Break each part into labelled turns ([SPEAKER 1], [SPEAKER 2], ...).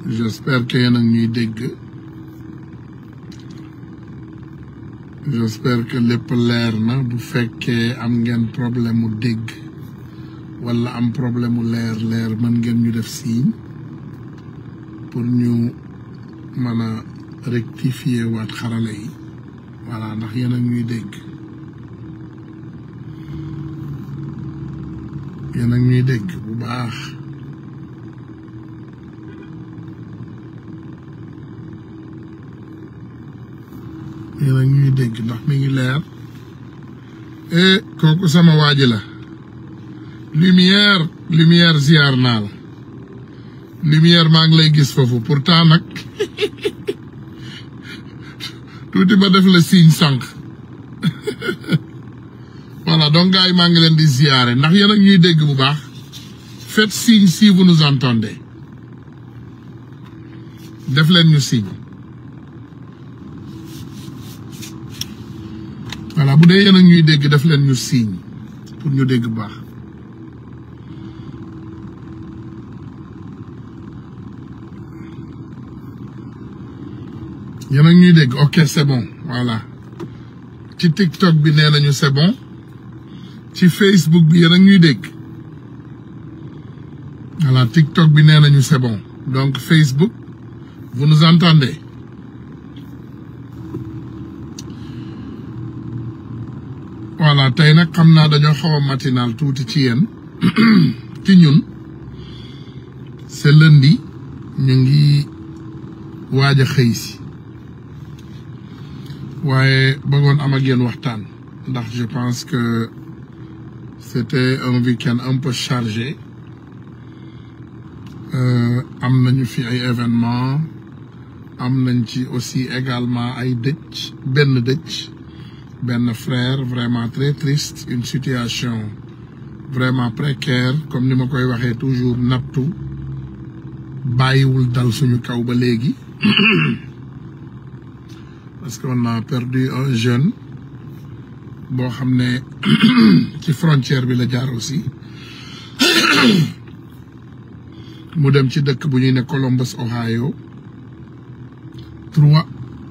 [SPEAKER 1] j'espère que yéen a ngi ñuy dégg j'espère que lépp leer na bu fekkee am ngeen problème mu dégg wala am problème mu leer mën ngeen ñu def signe pour ñu mën a rectifier waat xarala yi voilà ndax yéen a ngi ñuy dégg yéen a ngi ñuy dégg bu baax yéen a ngi ñuy dégg ndax mi ngi leer kooku sama waaji la lumière ziar naa la lumière maa ngi lay gis foofu pourtant nag tuuti ma def la signe sànq voilà donc gars yi maa ngi leen di ziare ndax yéen ak ñuy dégg bu baax faites signe si vous nous entendez def leen ñu signe voilà bu dee yéen ak ñuy dégg def leen ñu signe pour ñu dégg bu baax yéen ak ñuy dégg ok c'est bon voilà ci TikTok bi nee nañu c'est bon ci Facebook bi yéen ak ñuy dégg voilà TikTok bi nee nañu c'est bon donc Facebook vous nous entendez voilà tey nag xam naa dañoo xaw a matinal tuuti ci yéen ci ñun c'est lundi ñu ngi waaj a xëy si waaye bëggoon am ak yéen waxtaan ndax je pense que c'était un week-end un peu chargé am nañu fi ay événements am nañ ci aussi également ay dëj benn frère vraiment très triste une situation vraiment précaire comme ni ma koy waxee toujours nattu bàyyiwul dal suñu kaw ba léegi parce qu'on a perdu un jeune boo xam ne ci frontière bi la jaar aussi mu dem ci dëkk bu ñuy ne Columbus Ohio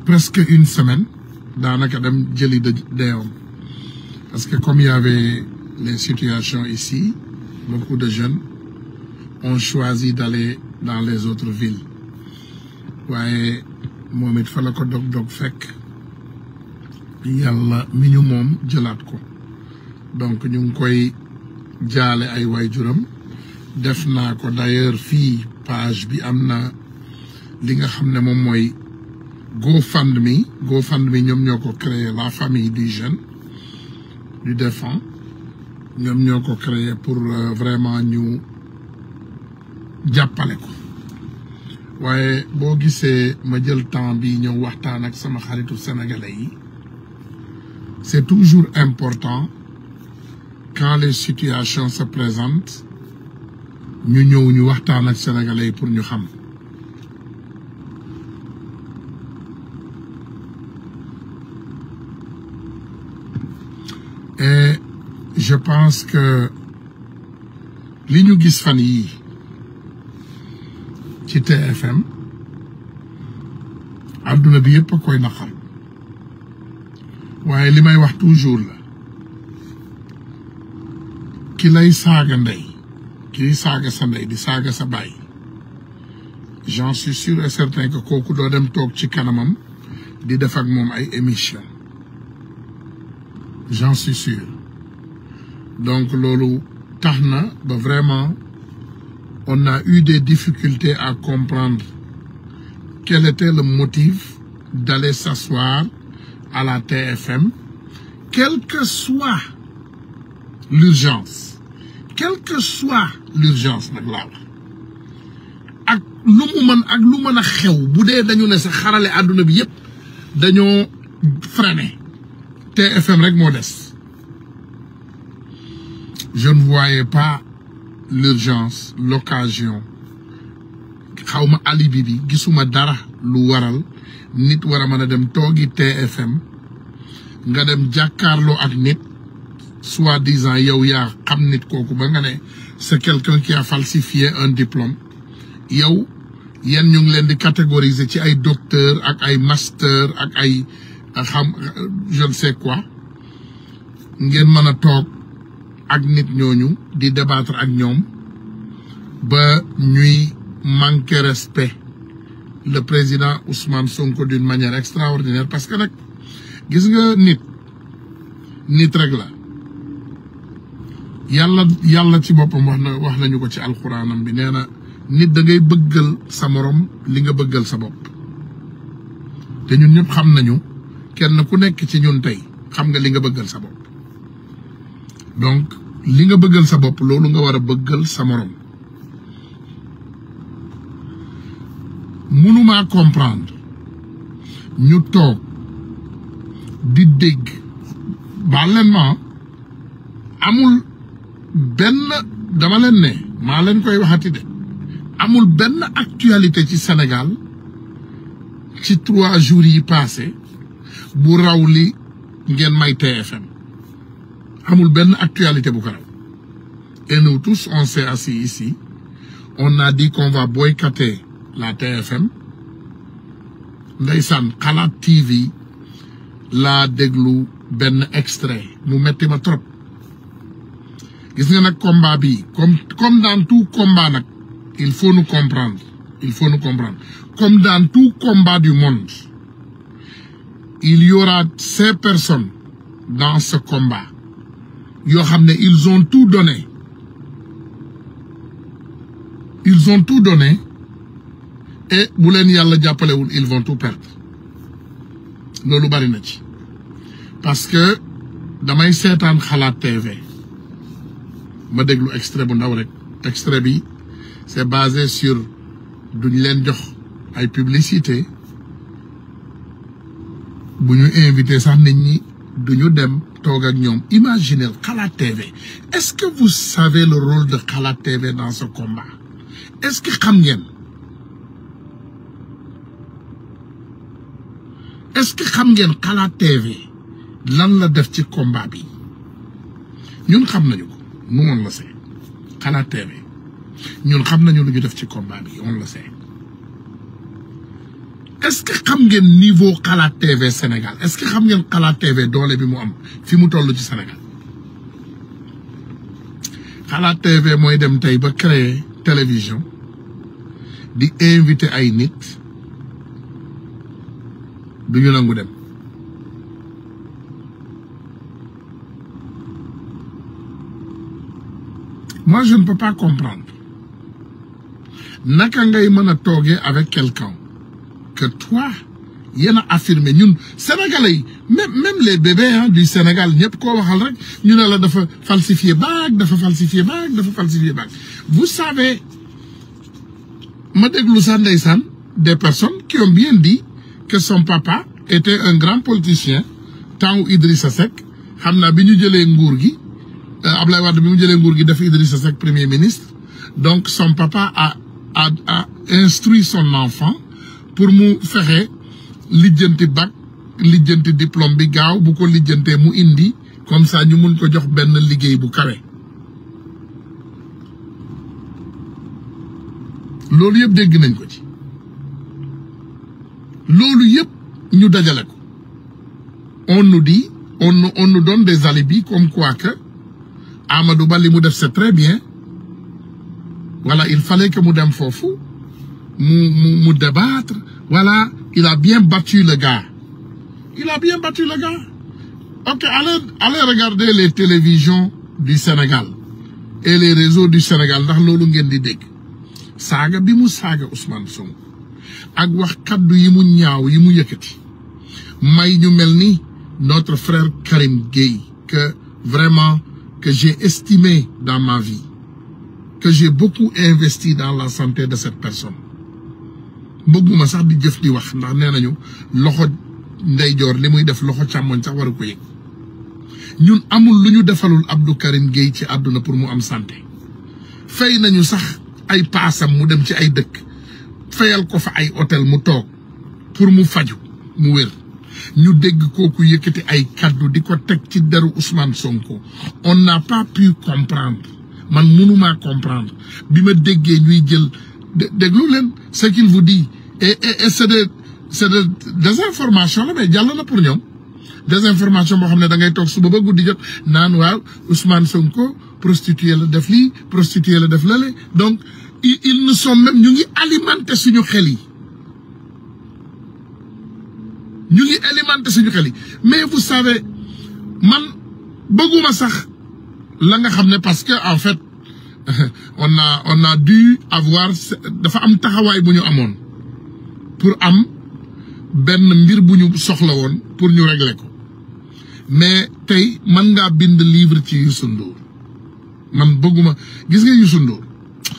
[SPEAKER 1] presque une semaine daanaka dem jëli deewam parce que comme il y avait les situations ici beaucoup de jeunes ont choisi d'aller dans les autres villes waaye moom it fa la ko dog fekk yàlla mi ñu moom jëlaat ko donc ñu ngi koy jaale ay waajuram def naa ko d'ailleurs fii page bi am na li nga xam ne moom mooy GoFundMe ñoom ñoo ko créé la famille du jeune du défunt ñoom ñoo ko créé pour vraiment ñu jàppale ko waaye boo gisee ma jël temps bi ñëw waxtaan ak sama xaritu sénégalais yi c'est toujours important quand les situations se présentent ñu ñëw ñu waxtaan ak sénégalais yi pour ñu xam et je pense que li ñu gis fan yii ci TFM adduna bi yëpp a koy naqar waaye li may wax toujours la ki lay saaga ndey ki saaga sa ndey di saaga sa baay j'en suis sûr et certain que kooku doo dem toog ci kanamam di def ak moom ay émission j'en suis sûr donc loolu tax na ba vraiment on a eu des difficultés à comprendre quel était le motif d'aller s'asseoir à la TFM, quelle que soit l'urgence nag laa wax ak lu mu mën ak lu mën a xew bu dee dañu ne sa xarale àdduna bi yépp dañoo freiné TFM rek moo des je ne voyais pas l'urgence l'occasion xawma alibi bi gisuma dara lu waral nit war a mën a dem toogi TFM nga dem jàkkaarloo ak nit soi-disant yow yaa xam nit kooku ba nga ne c'est quelqu'un qui a falsifié un diplôme yow yéen ñu ngi leen di catégoriser ci ay docteur ak ay master ak ay xam je ne sais quoi ngeen mën a toog ak nit ñooñu di débattre ak ñoom ba ñuy manquer respect le président Ousmane Sonko d'une manière extraordinaire parce que nag gis nga nit rek la yàlla ci boppam wax nañu ko ci alxuraanam bi nee na nit da ngay bëggal sa morom li nga bëggal sa bopp te ñun ñëpp xam nañu kenn ku nekk ci ñun tey xam nga li nga bëggal sa bopp donc li nga bëggal sa bopp loolu nga war a bëggal sa morom mënumaa comprendre ñu toog di dégg baal leen ma amul benn dama leen ne maa leen koy waxati de amul benn actualité ci Sénégal ci 3 jours yi passé bu raw li ngeen may TFM amul benn actualité bu ko raw et nous tous on s'est assis ici on a dit qu'on va boycotter la TFM ndeysaan Xalaat TV laa déglu benn extrait mu metti ma trop gis nga nag combat bi comme dans tout combat nag il faut nous comprendre comme dans tout combat du monde il y aura ces personnes dans ce combat yoo xam ne ils ont tout donné et bu leen yàlla jàppalewul ils vont tout perdre loolu bari na ci parce que damay seetaan Xalaat TV ma déglu extrait bu ndaw rek extrait bi c'est basé sur duñ leen jox ay publicité bu ñu invité sax nit ñi duñu dem toog ak ñoom imaginez Xalaat TV est-ce que vous savez le rôle de Xalaat TV dans ce combat est-ce que xam ngeen Xalaat TV lan la def ci combat bi ñun xam nañu ko nous on le sait Xalaat TV ñun xam nañu lu ñu def ci combat bi on le sait est-ce que xam ngeen niveau Xalaat TV Sénégal est-ce que xam ngeen Xalaat TV doole bi mu am fi mu toll ci Sénégal Xalaat TV mooy dem tey ba créer télévision di inviter ay nit duñu nangu dem moi je ne peux pas comprendre naka ngay mën a toogee avec quelqu'un que toi yéen a affirmé ñun sénégalais yi même les bébés du Sénégal ñëpp koo waxal rek ñu ne la dafa falsifier bague vous savez ma déglu sax ndeysaan des personnes qui ont bien dit que son papa était un grand politicien temps où Idrissa Seck xam naa bi ñu jëlee nguur gi Ablaye Wade bi mu jëlee nguur gi def Idrissa Seck premier ministre donc son papa a instruit son enfant pour mu fexe lijjanti bac lijjanti diplôme bi gaaw bu ko lijjantee mu indi comme ça ñu mun ko jox benn liggéey bu kawe loolu yëpp dégg nañ ko ci loolu yëpp ñu dajale ko on nous dit on nous donne des alibis comme quoi que Amadou Ba li mu def c'est très bien voilà il fallait que mu dem foofu mu débattre voilà il a bien battu le gars ok allez regarder les télévisions du Sénégal et les réseaux du Sénégal ndax loolu ngeen di dégg saaga bi mu saaga Ousmane Sonko ak wax kaddu yi mu ñaaw yi mu yëkkati may ñu mel ni notre frère Karim Gueye que vraiment que j'ai estimé dans ma vie que j'ai beaucoup investi dans la santé de cette personne bëgguma sax di jëf di wax ndax nee nañu loxo ndeyjoor li muy def loxo càmmoñ sax waru ko yëg ñun amul lu ñu defalul Abdou Karim Gueye ci àdduna pour mu am santé fay nañu sax ay paasam mu dem ci ay dëkk fayal ko fa ay hôtel mu toog pour mu faju mu wér ñu dégg kooku yëkkati ay kaddu di ko teg ci deru Ousmane Sonko on n'a pas pu comprendre man mënuma comprendre bi ma déggee ñuy jël déglu leen ce qu'il vous dit et c'est des informations là mais jàll na pour ñoom des informations boo xam ne da ngay toog suba ba guddi jot naan waaw Ousmane Sonko prostitué la def lii prostitué la def lale donc ils ne sont même ñu ngi alimenter suñu xel yi mais vous savez man bëgguma sax la nga xam ne parce que en fait on a dû avoir dafa am taxawaay bu ñu amoon pour am benn mbir bu ñu soxla woon pour ñu régler ko mais tey man ngaa bind livre ci Youssou Ndour man bëgguma gis nga Youssou Ndour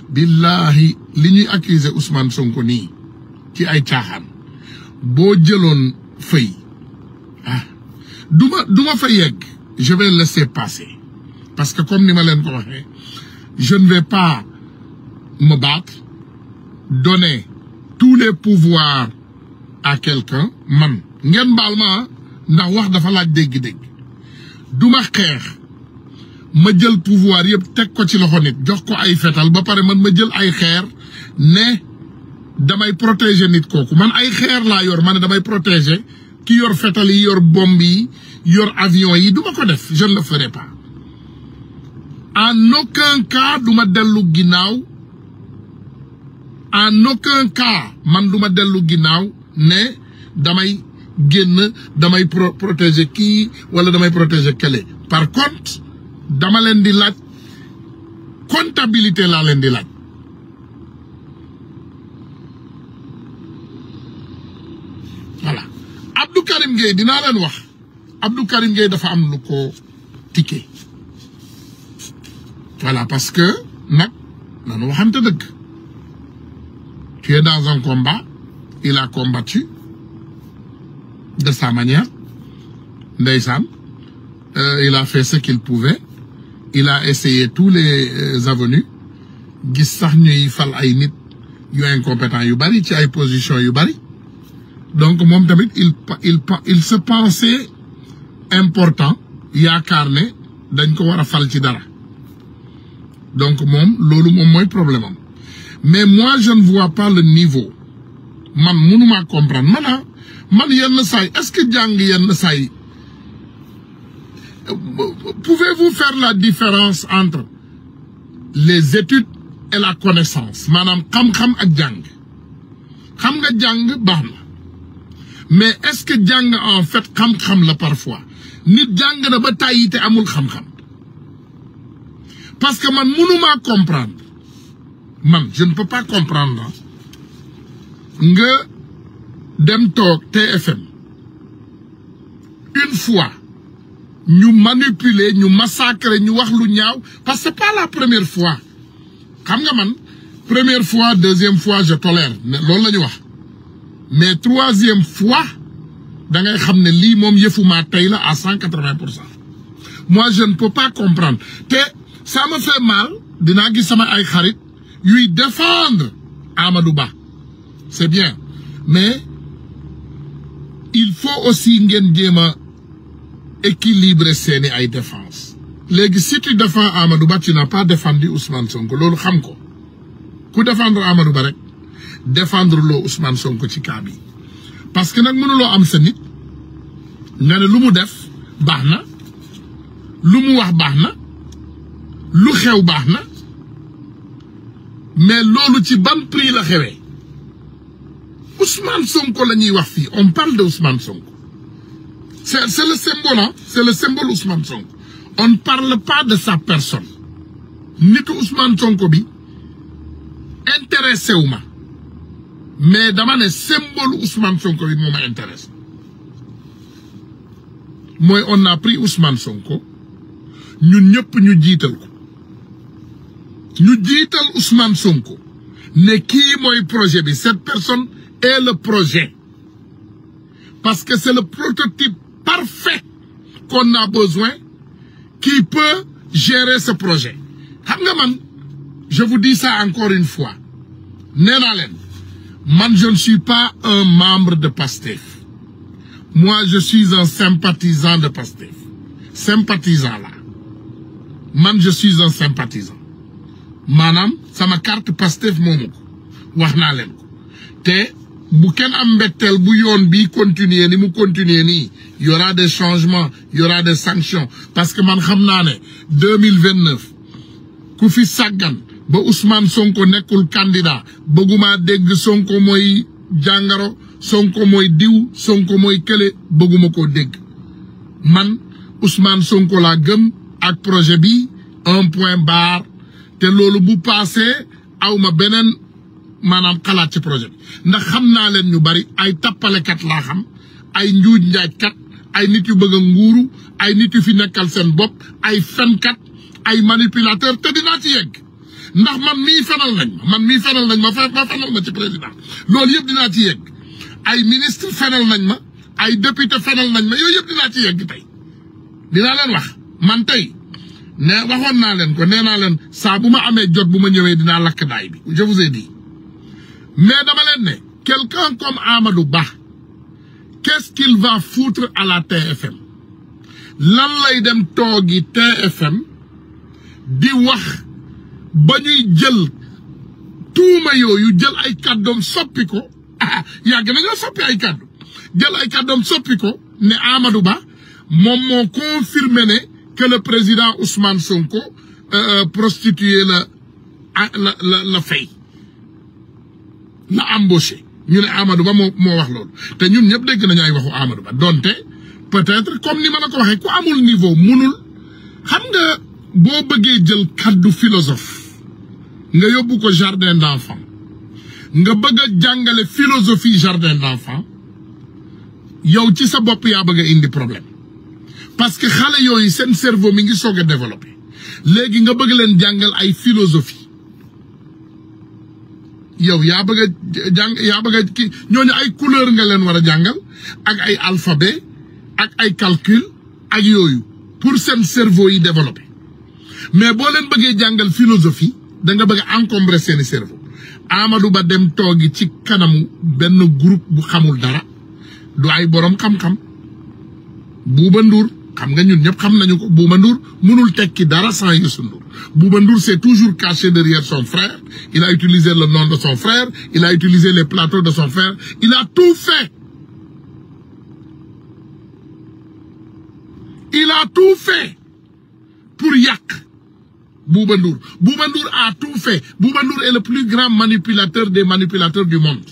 [SPEAKER 1] billahi li ñuy accuser Ousmane Sonko nii ci ay caaxaan boo jëloon feuille duma fa yegg je vais laisser passer parce que comme ni ma leen ko waxee je ne vais pas me battre donner tous les pouvoirs à quelqu'un man ngeen baal ma ndax wax dafa laaj dégg-dégg duma xeex ma jël pouvoir yëpp teg ko ci loxo nit jox ko ay fetal ba pare man ma jël ay xeer ne damay protéger nit kooku man ay xeer laa yor ma ne damay protéger ki yor fetal yi yor bombe yi yor avion yi duma ko def je ne le ferai pas en aucun cas duma dellu ginnaaw en aucun cas man duma dellu ginnaaw ne damay génn damay protéger kii wala damay protéger kële par contre dama leen di laaj comptabilité laa leen di laaj voilà Abdou Karim Gueye dinaa leen wax Abdou Karim Gueye dafa am lu ko tické voilà parce que nag nanu waxante dëgg tu es dans un combat il a combattu de sa manière ndeysaan il a fait ce qu'il pouvait il a essayé tous les avenues gis sax ñuy fal ay nit yu incompétent yu bari ci ay position yu bari donc moom tamit il se pensait important yaakaar ne dañ ko war a fal ci dara donc moom loolu moom mooy problème am mais moi je ne vois pas le niveau man mënuma comprendre man yenn saay est-ce que jàng yenn saay pouvez-vous faire la différence entre les études et la connaissance maanaam xam-xam ak jàng xam nga jàng baax na mais est-ce que jàng en fait xam-xam la parfois nit jàng na ba tàyyi te amul xam-xam parce que man mënuma comprendre man je ne peux pas comprendre nga dem toog TFM une fois ñu manipuler ñu massacrer ñu wax lu ñaaw parce que c'est pas la première fois xam nga man première fois deuxième fois je tolère loolu la ñu wax mais troisième fois da ngay xam ne lii moom yëfuma tey la à 180%. Moi je ne peux pas comprendre te ça me fait mal dinaa gis sama ay xarit yuy défendre Amadou Ba c'est bien mais il faut aussi ngeen jéem a équilibrer seeni ay défense léegi si tu défends Amadou Ba tu n'as pas défendu Ousmane Sonko loolu xam ko ku défendre Amadou Ba rek défendre loo Ousmane Sonko ci cas bi parce que nag mënuloo am sa nit nga ne lu mu def baax na lu mu wax baax na lu xew baax na mais loolu ci ban prix la xewee Ousmane Sonko la ñuy wax fii on parle de Ousmane Sonko c'est le symbole hein c'est le symbole Ousmane Sonko on ne parle pas de sa personne nitu Ousmane Sonko bi intéressé wu ma mais dama ne symbole Ousmane Sonko bi moo ma intéresse mooy on a pris Ousmane Sonko ñun ñëpp ñu jiital ko ñu jiital Ousmane Sonko ne kii mooy projet bi cette personne est le projet parce que c'est le prototype parfait qu'on a besoin qui peut gérer ce projet xam nga man je vous dis ça encore une fois nee naa leen man je ne suis pas un membre de PASTEF moi je suis un sympathisant de PASTEF sympathisant là man je suis un sympathisant maanaam sama carte PASTEF moomu ko wax naa leen ko te bu kenn am mbetteel bu yoon bi continuer ni mu continuer nii y aura des changements y aura des sanctions parce que man xam naa ne 2029 ku fi sàggan ba Ousmane Sonko nekkul candidat bëgguma dégg Sonko mooy jàngaro Sonko mooy diw Sonko mooy kële bëgguma koo dégg man Ousmane Sonko laa gëm ak projet bi un point barre te loolu bu passé awma beneen maanaam xalaat ci projet bi ndax xam naa leen ñu bari ay tappalekat laa xam ay njuuj njaajkat ay nit yu bëgg a nguuru ay nit yu fi nekkal seen bopp ay fenkat ay manipulateur te dinaa ci yegg ndax man mii fenal nañ ma fenal ma ci président loolu yëpp dinaa ci yegg ay ministre fenal nañ ma ay député fenal nañ ma yooyu yëpp dinaa ci yegg tey dinaa leen wax man tey ne waxoon naa leen ko nee naa leen saa bu ma amee jot bu ma ñëwee dinaa lakk daay bi je vous ai dit mais dama leen ne quelqu'un comme Amadou Ba qu'est-ce qu'il va foutre à la TFM lan lay dem toogi TFM di wax ba ñuy jël tuuma yooyu jël ay kàddoom soppi ko yàgg nañoo soppi ay kàddu jël ay kàddoom soppi ko ne Amadou Ba moom moo confirmé ne que le président Ousmane Sonko prostitué la fay la embauché ñu ne Amadou Ba moo wax loolu te ñun ñëpp dégg nañu ay waxu Amadou Ba donte peut-être comme ni ma la ko waxee ku amul niveau munul xam nga boo bëggee jël kaddu philosophe nga yóbbu ko jardin d'enfant nga bëgg a jàngale philosophie jardin d'enfant yow ci sa bopp yaa bëgg a indi problème parce que xale yooyu seen cerveau mi ngi soog a développé léegi nga bëgg leen jàngal ay philosophie yow yaa bëgg a jàng yaa bëgg a kii ñooñu ay couleur nga leen war a jàngal ak ay alphabet ak ay calcul ak yooyu pour seen cerveau yi développé mais boo leen bëggee jàngal philosophie da nga bëgg a encombrer seeni cerveau Amadou Ba dem toogi ci kanamu benn groupe bu xamul dara du ay borom xam-xam Bouba Ndour xam nga ñun ñëpp xam nañu ko Bouba Ndour mënul tekki dara sans Youssou Ndour Bouba Ndour s'est toujours caché derrière son frère il a utilisé le nom de son frère il a utilisé les plateaux de son frère il a tout fait pour yàq Bouba Ndour a tout fait Bouba Ndour est le plus grand manipulateur des manipulateurs du monde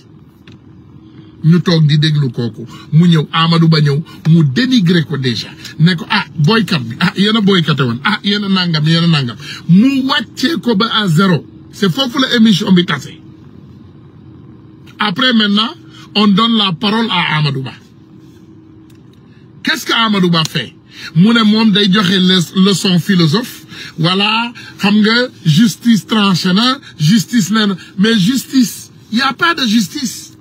[SPEAKER 1] ñu toog di déglu kooku mu ñëw Amadou Ba ñëw mu dénigré ko déjà ne ko boycott bi yéen a boycotté woon yéen a nangam mu wàccee ko ba à zéro c'est foofu la émission bi tase après maintenant on donne la parole à Amadou Ba qu'est-ce que Amadou Ba fait mu ne moom day joxe leçon philosophe voilà xam nga justice tranché na justice nee na mais justice y a pas de justice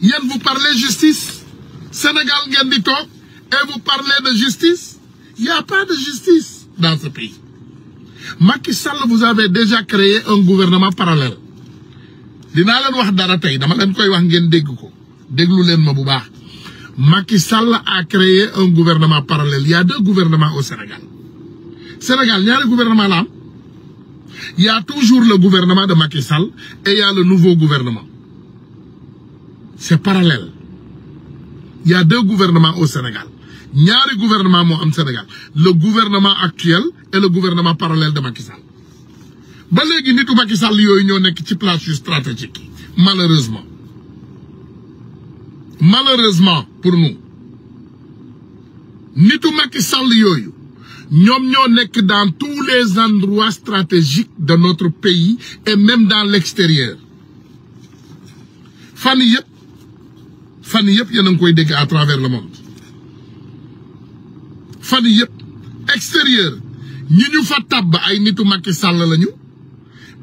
[SPEAKER 1] yéen vous parlez justice Sénégal ngeen di toog et vous parlez de justice y a pas de justice dans ce pays Macky Sall vous avez déjà créé un gouvernement parallèle dinaa leen wax dara tey dama leen koy wax ngeen dégg ko déglu leen ma bu baax Macky Sall a créé un gouvernement parallèle il y a deux gouvernements au Sénégal ñaari gouvernement la am il y a toujours le gouvernement de Macky Sall et il y a le nouveau gouvernement c'est parallèle il y a deux gouvernements au Sénégal ñaari gouvernement moo am Sénégal le gouvernement actuel et le gouvernement parallèle de Macky Sall ba léegi nitu Macky Sall yooyu ñoo nekk ci place yu stratégique yi malheureusement pour nous nitu Macky Sall yooyu ñoom ñoo nekk dans tous les endroits stratégiques de notre pays et même dans l'extérieur fan yëpp yéen a ngi koy dégg à travers le monde fan yëpp extérieur ñi ñu fa tabb ay nitu Macky Sall lañu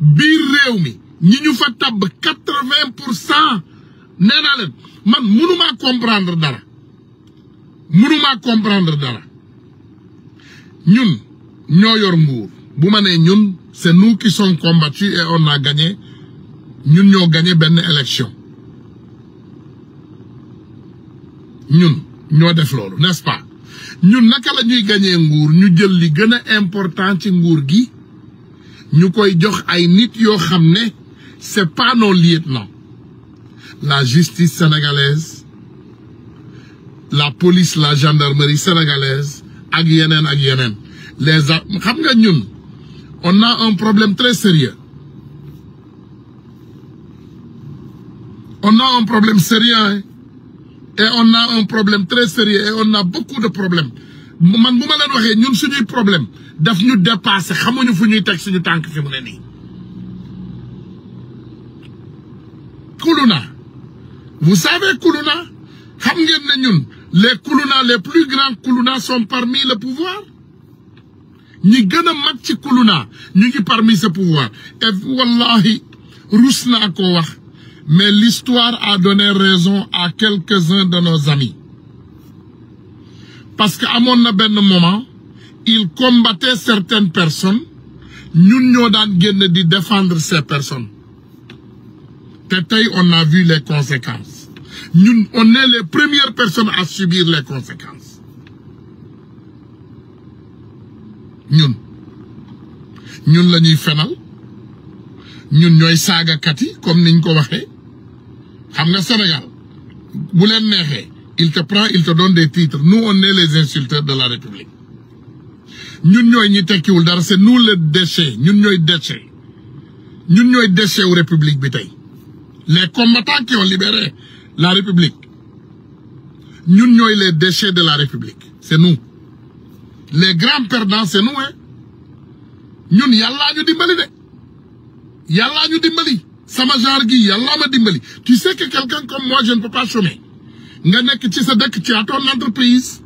[SPEAKER 1] biir réew mi ñi ñu fa tabb 80% nee naa leen man mënumaa comprendre dara ñun ñoo yor nguur bu ma nee ñun c'est nous qui sommes combattus et on a gagné ñun ñoo gagné benn élection ñun ñoo def loolu n'est-ce pas ñun naka la ñuy gagné nguur ñu jël li gën a important ci nguur gi ñu koy jox ay nit yoo xam ne c'est pas nos lieutenants. La justice sénégalaise, la police, la gendarmerie sénégalaise, ak yenen. Xam nga ñun, on a un problème très sérieux. On a un problème sérieux, hein? Et on a un problème très sérieux et on a beaucoup de problèmes. Man buma len waxé ñun suñuy problème daf ñu dépasser xamuñu fu ñuy tek suñu tank fi mu né ni. Koulouna. Vous savez Koulouna? Xam ngeen ne ñun les Koulouna, les plus grands Koulouna sont parmi le pouvoir. Ñi gëna mag ci Koulouna ñu ngi parmi ce pouvoir. Et wallahi rusna ko wax. Mais l'histoire a donné raison à quelques-uns de nos amis. Parce qu'à mon moment, ils combattaient certaines personnes. Nous ñoo daan génn di défendre ces personnes. On a vu les conséquences. Nous, on est les premières personnes à subir les conséquences. Ñun la ñuy fenal. Ñun ñooy saagakat yi comme niñ ko waxee. Xam nga Sénégal bu leen neexee il te prend, il te donne des titres. Nous on est les insulteurs de la République. Ñun ñooy ñi tekkiwul dara, c'est nous les déchets. Ñun ñooy déchets. Ñun ñooy déchets wu République bi tey. Les combattants qui ont libéré la République. Ñun ñooy les déchets de la République. C'est nous. Les grands perdants c'est nous, hein. Ñun yàlla ñu dimbali de. Yàlla ñu dimbali. Sama genre gi yàlla ma dimbali. Tu sais que quelqu'un comme moi je ne peux pas chômer. Nga nekk ci sa dëkk ci ton entreprise.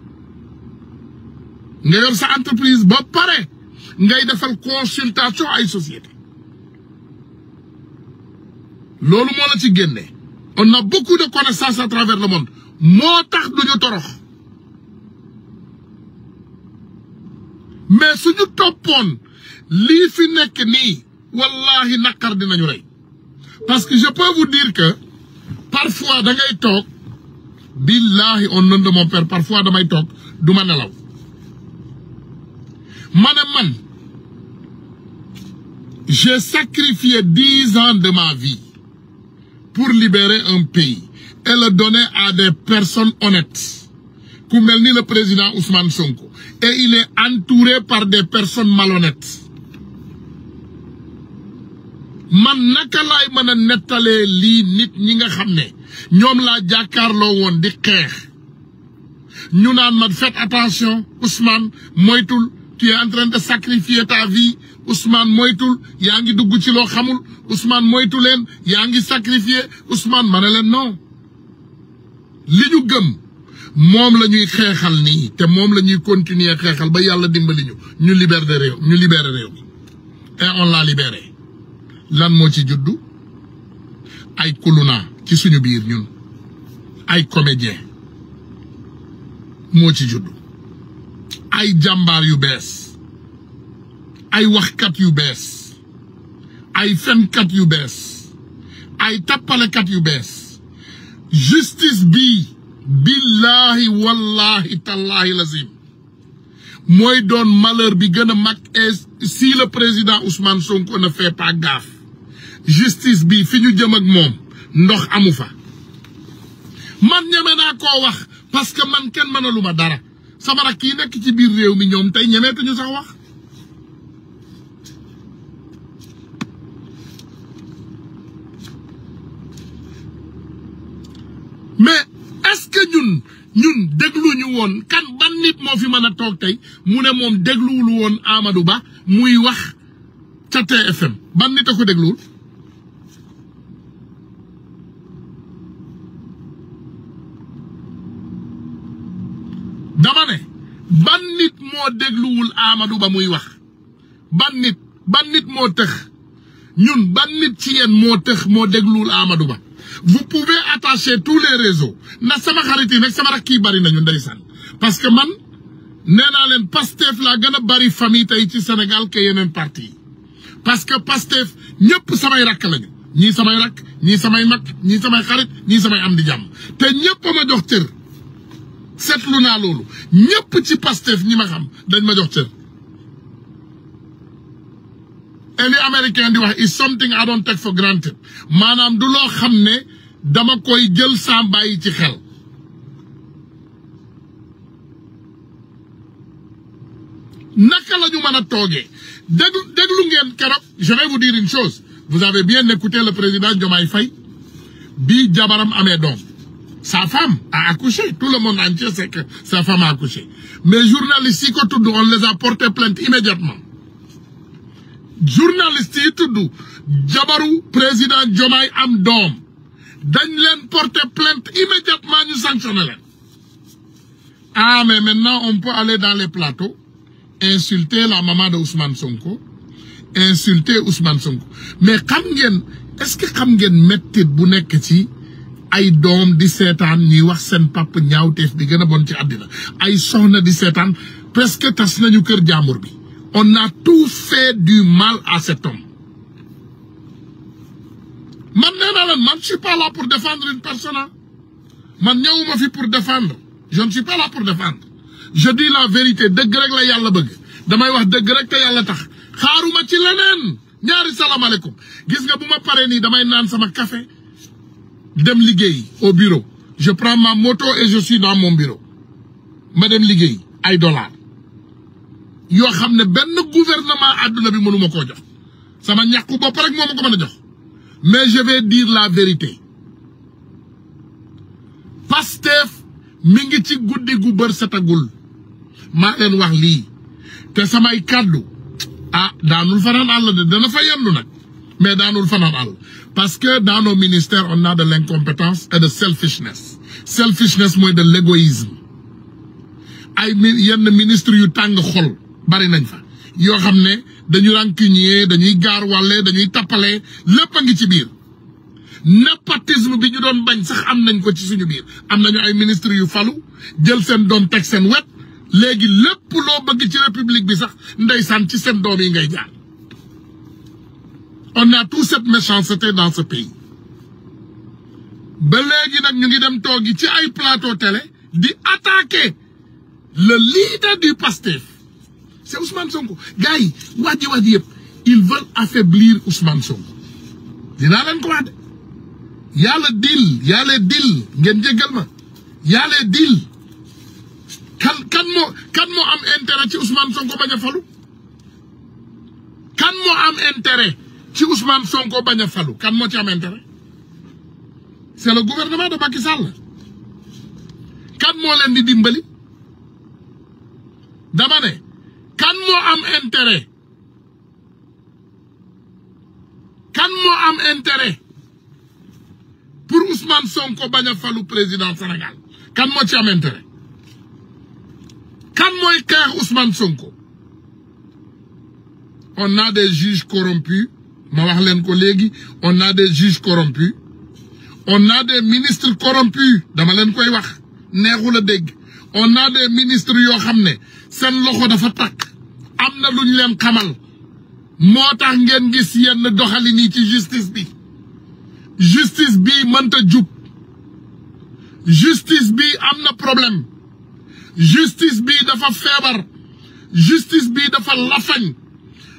[SPEAKER 1] Nga yor sa entreprise ba pare ngay defal consultation ay société. Loolu moo la ci génne. On a beaucoup de connaissances à travers le monde. Moo tax duñu torox. Mais suñu toppoon lii fi nekk nii wallahi naqar dinañu rey. Parce que je peux vous dire que parfois da ngay toog billahi au nom de mon père parfois damay toog du ma nelaw. Man j'ai sacrifié 10 ans de ma vie pour libérer un pays et le donner à des personnes honnêtes ku mel ni le président Ousmane Sonko, et il est entouré par des personnes malhonnêtes. Man naka laay mën a nettalee lii nit ñi nga xam ne ñoom laa jàkkaarloo woon di xeex ñu naan ma faites attention Ousmane moytul, tu es en train de sacrifier ta vie Ousmane moytul, yaa ngi dugg ci loo xamul Ousmane moytu leen, yaa ngi sacrifier Ousmane. Ma ne leen non, li ñu gëm moom la ñuy xeexal nii te moom la ñuy continuer xeexal ba yàlla dimbali ñu libérer réew mi et on l'a libéré. Lan moo ci juddu ay Koulouna ci suñu biir ñun ay comédien moo ci juddu ay jàmbaar yu bees ay waxkat yu bees ay fenkat yu bees ay tappalekat yu bees. Justice bi billahi wallahi tallahi lazim mooy doon malheur bi gën a mag. Et si le président Ousmane Sonko ne fait pas gaffe, justice bi fi ñu jëm ak moom ndox amu fa. Man ñeme naa koo wax parce que man kenn mënaluma dara. Sama rakk yi nekk ci biir réew mi ñoom tey ñemeetuñu sax wax. Mais est-ce que ñun dégluñu woon kan ban nit moo fi mën a toog tey mu ne moom dégluwul woon Amadou Ba muy wax ca TFM? Ban nit a ko dégluwul? dama ne ban nit moo dégluwul Amadou Ba muy wax? ban nit moo tëx? ñun ban nit ci yéen moo tëx moo dégluwul Amadou Ba? Vous pouvez attacher tous les réseaux na sama xarit yi nag sama rakk yi bari nañu ndeysaan, parce que man nee naa leen Pastef laa gën a bari famille tey ci Sénégal que yeneen parti yi. Parce que Pastef ñëpp samay rakk lañu, ñii samay rakk, ñii samay mag, ñii samay xarit, ñii samay am di jàmm, te ñëpp ma jox cër. Seetlu naa loolu, ñëpp ci Pastef ñi ma xam dañ ma jox cër. li américain di wax is something I don't take for granted maanaam du loo xam ne dama koy jël saa bàyyi ci xel naka la ñu mën a toogee déglu ngeen keroog je vais vous dire une chose vous avez bien écouté le président Diomaye Faye bi jabaram amee doom sa femme a accouché tout le monde entier sait que sa femme a accouché mais journalistes yi ko tudd on les a porté plainte immédiatement journalistes yi tudd jabaru président Diomaye am doom dañ leen porté plainte immédiatement ñu sanctionné leen ah mais maintenant on peut aller dans les plateaux insulter la maman de Ousmane Sonko insulter Ousmane Sonko mais xam ngeen est-ce que xam ngeen mettit bu nekk ci ay doom di seetaan ñuy wax seen papa ñaawteef bi gën a bon ci àddina ay soxna di seetaan presque tas nañu kër jàmbur bi on a tout fait du mal à cet homme man nee naa leen man je suis pas là pour défendre une personne man ñëwuma fi pour défendre je ne suis pas là pour défendre je dis la vérité dëgg rek la yàlla bëgg damay wax dëgg rek te yàlla tax xaaruma ci leneen ñaari salaamaaleykum gis nga bu ma paree nii damay naan sama café dem liggéey au bureau je prends ma moto et je suis dans mon bureau ma dem liggéey ay dollars yoo xam ne benn gouvernement àdduna bi mënuma koo jox sama ñàkku bopp rek moo ma ko mën a jox mais je vais dire la vérité Pastef mi ngi ci guddi gu bër setagul maa leen wax lii te samay kàddu ah daanul fanaan àll de dana fa yendu nag mais daanul fanaan àll parce que dans nos ministères on a de l'incompétence et de selfishness mooy de l'égoïsme ay yenn ministre yu tàng xol bari nañ fa yoo xam ne dañu rancunier dañuy gaar wàlle dañuy tappale lépp a ngi ci biir népotisme bi ñu doon bañ sax am nañ ko ci suñu biir am nañu ay ministre yu falu jël seen doom teg seen wet léegi lépp loo bëgg ci république bi sax ndeysaan ci seen doom yi ngay jaar on a toute cette méchanceté dans ce pays ba léegi nag ñu ngi dem toogi ci ay plateau télé di attaquer le leader du Pastef c'est Ousmane Sonko gars yi wàjji yëpp ils veulent affaiblir Ousmane Sonko dinaa leen ko wax de yàlla deal ngeen jéggal ma yàlla deal kan moo am intérêt ci Ousmane Sonko bañ a falu kan moo am intérêt ci Ousmane Sonko bañ a falu kan moo ci am intérêt c'est le gouvernement de Macky Sall kan moo leen di dimbali dama ne kan moo am intérêt pour Ousmane Sonko bañ a falu président Sénégal kan moo ci am intérêt kan mooy xeex Ousmane Sonko on a des juges corrompus ma wax leen ko léegi on a des juges corrompus on a des ministres corrompus dama leen koy wax neexul a dégg on a des ministres yoo xam ne seen loxo dafa takk am na lu ñu leen xamal moo tax ngeen gis yenn doxalin yi ci justice bi mënta jub justice bi am na problème justice bi dafa feebar justice bi dafa lafañ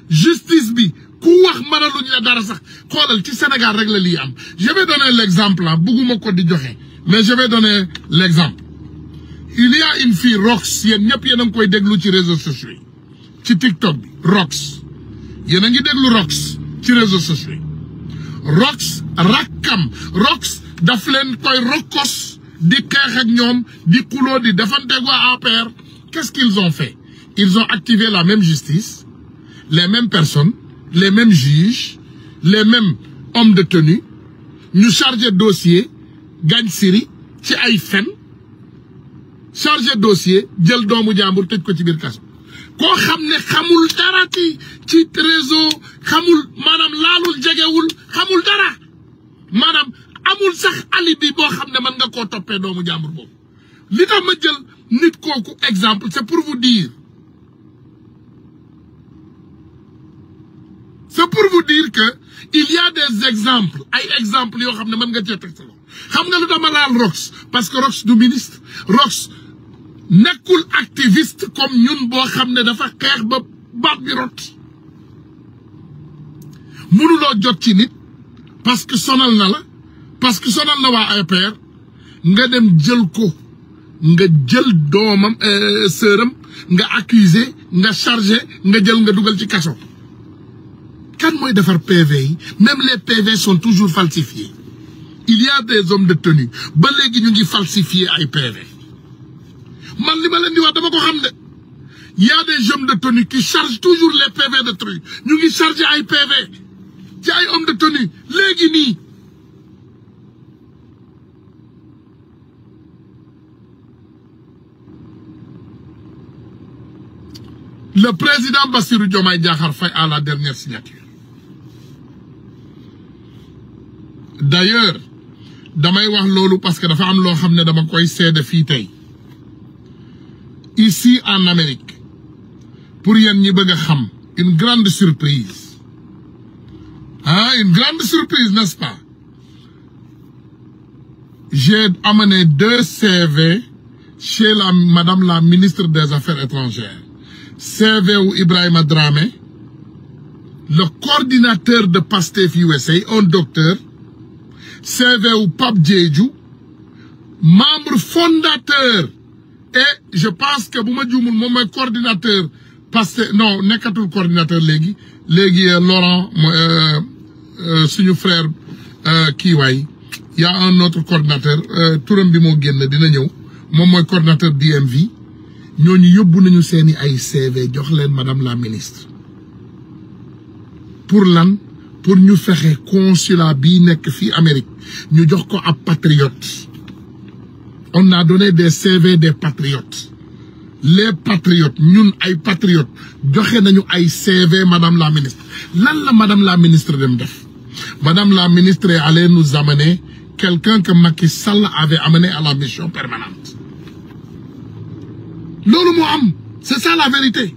[SPEAKER 1] justice bi ku wax mënaluñ la dara sax xoolal ci Sénégal rek la lii am je vais donner l'exemple bugguma ko di joxe mais je vais donner l'exemple il y a une fille Rox yéen ñëpp yéen a ngi koy déglu ci réseaux sociaux yi ci TikTok bi Rox yéen a ngi déglu Rox ci réseaux sociaux yi Rox rakkam Rox daf leen koy rokkos di xeex ak ñoom di xuloo di defanteeg waa APR qu'est-ce qu'ils ont fait ils ont activé la même justice les mêmes personnes les mêmes juges les mêmes hommes de tenue ñu chargé dossier gañ siri ci ay fen chargé dossier jël doomu jàmbur tëj ko ci biir kaso koo xam ne xamul dara ci réseau xamul maanaam laalul jegewul xamul dara maanaam amul sax alibi boo xam ne mën nga koo toppee doomu jàmbur boobu li tax ma jël nit kooku exemple c'est pour vous dire que il y a des exemples ay exemples yoo xam ne mën nga cee teg sa loxo xam nga lu dama laal Rox parce que Rox du ministre Rox nekkul activiste comme ñun boo xam ne dafa xeex ba baat bi rot mënuloo jot ci nit parce que sonal na la parce que sonal na waa APR nga dem jël ko nga jël doomam sœuram nga accusé nga chargé nga jël nga dugal ci kaso kan mooy defar PV yi même les PV sont toujours falsifiés il y a des hommes de tenue ba léegi ñu ngi falsifier ay PV man li ma leen di wax dama ko xam de il y a des hommes de tenue qui chargent toujours les PV de trucs ñu ngi chargé ay PV ci ay hommes de tenue léegi nii le président Bassirou Diomaye Diakhar Faye à la dernière signature. D'ailleurs, damay wax lolu parce que dafa am lo xamné dama koy sédé fi tay. Ici en Amérique, pour yeen ñi bëgg xam, une grande surprise. Ah, une grande surprise, n'est-ce pas? J'ai amené 2 CV chez madame la ministre des Affaires étrangères. CV ou Ibrahima Dramé, le coordinateur de PASTEF USA, un docteur. CV ou Pape Diédhiou, membre fondateur. Et je pense que bu ma juumul moom mooy coordinateur PASTEF non nekkatul coordinateur léegi Laurent suñu frère kii waay y a un autre coordinateur turam bi moo génn dina ñëw moom mooy coordinateur DMV. ñooñu yóbbu nañu seeni ay CV jox leen madame la ministre pour lan pour ñu fexe consulat bii nekk fii Amérique ñu jox ko ab patriote on a donné des CV des patriotes les patriotes ñun ay patriotes joxe nañu ay CV madame la ministre lan la madame la ministre dem def madame la ministre est allée nous amener quelqu'un que Macky Sall avait amené à la mission permanente. Lolu mo am, c'est ça la vérité.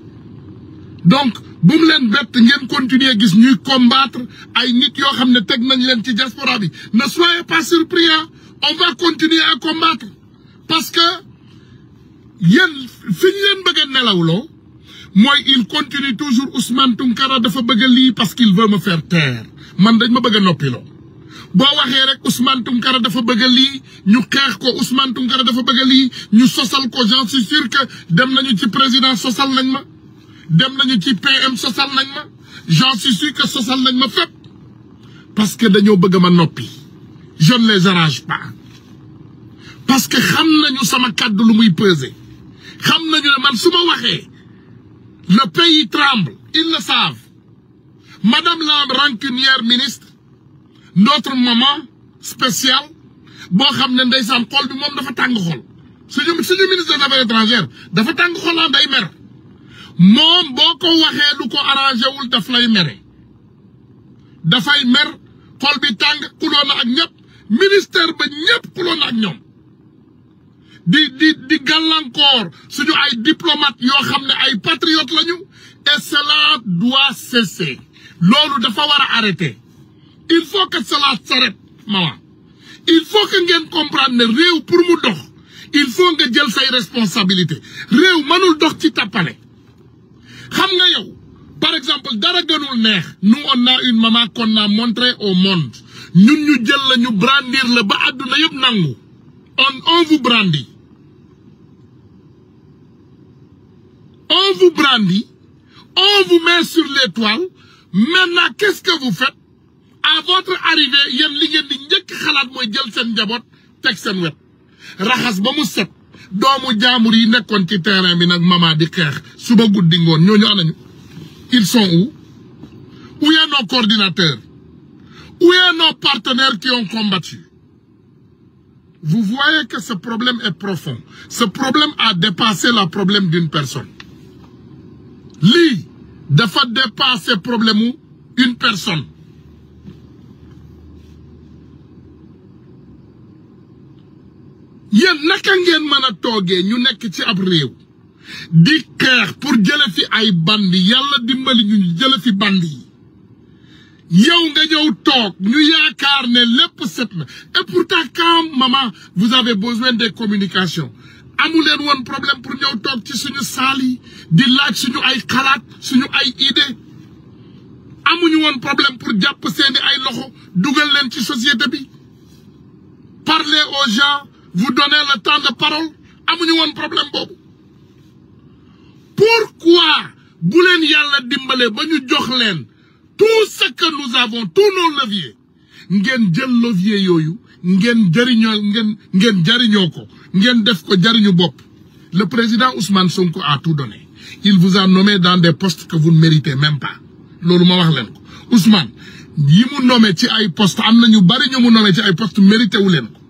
[SPEAKER 1] Donc bu mu leen bett ngeen continuer gis ñuy combattre ay nit yo xamne tek nañ leen ci diaspora bi. Ne soyez pas surpris, hein? On va continuer à combattre parce que yeen fiñ leen bëgg nelawlo moy il continue toujours Ousmane Tounkara dafa bëgg li parce qu'il veut me faire taire. Man dañ ma bëgg noppilo. Bo waxé rek Ousmane Tounkara dafa bëgg li ñu xex ko Ousmane Tounkara dafa bëgg li ñu sosal ko j'en suis sûr que dem nañu ci président sosal nañ ma dem nañu ci PM sosal nañ ma j'en suis sûr que sosal nañ ma fépp parce que dañoo bëgg ma noppi je ne les arrange pas parce que xam nañu sama kàddu lu muy peser xam nañu ne man suma waxé le pays tremble ils le savent madame la rancunière ministre notre maman spéciale bo xamne ndeysaan xol bi mom dafa tang xol suñu ministre des affaires étrangères dafa tang xol day mer mom boko waxe lu ko arrangé wul daf lay méré da fay mer xol bi tang kulona ak ñep ministère ba ñep kulona ak ñom di galancor suñu ay diplomate yo xamne ay patriotes lañu et cela doit cesser lolu dafa wara arrêter. Il faut que cela s'arrête, maman. Il faut que ngeen comprendre ne réew pour mu dox il faut nga jël say responsabilité réew manul dox ci tapalé xam nga yow par exemple dara gënul neex nous on a une maman qu'on a montré au monde ñun ñu jël la ñu brandir la ba aduna yëpp nangu on vous brandit on vous met sur l'étoile. Maintenant qu'est-ce que vous faites? À votre arrivée yeen li ngeen di ñëk xalaat moy jël sen njabot tek sen wet raxas ba mu set doomu jaamur yi nekkon ci terrain bi nak mama di xex suba guddi ngoon ñoñu anañu ils sont où est nos coordinateurs où est nos partenaires qui ont combattu? Vous voyez que ce problème est profond. Ce problème a dépassé le problème d'une personne. Li dafa dépasser problème une personne. Yéen naka ngeen mën a toogee ñu nekk ci ab réew di xeex pour jële fi ay bandi yàlla dimbali ñu jële fi bandi yi yow nga ñëw toog ñu yaakaar ne lépp set na et pourtant quand maman vous avez besoin des communications amu leen woon problème pour ñëw toog ci suñu saal yi di laaj suñu ay xalaat suñu ay idée amuñu woon problème pour jàpp seeni ay loxo dugal leen ci société bi parler aux gens vous donner le temps de parole amuñu woon problème boobu pourquoi bu leen yàlla dimbale ba ñu jox leen tout ce que nous avons tous nos leviers ngeen jël levier yooyu ngeen jariñoo ko ngeen def ko jariñu bopp le président Ousmane Sonko a tout donné il vous a nommé dans des postes que vous ne méritez même pas loolu ma wax leen ko Ousmane yi mu nommé ci ay postes am na ñu bari ñu mu nommé ci ay postes mérité wu leen ko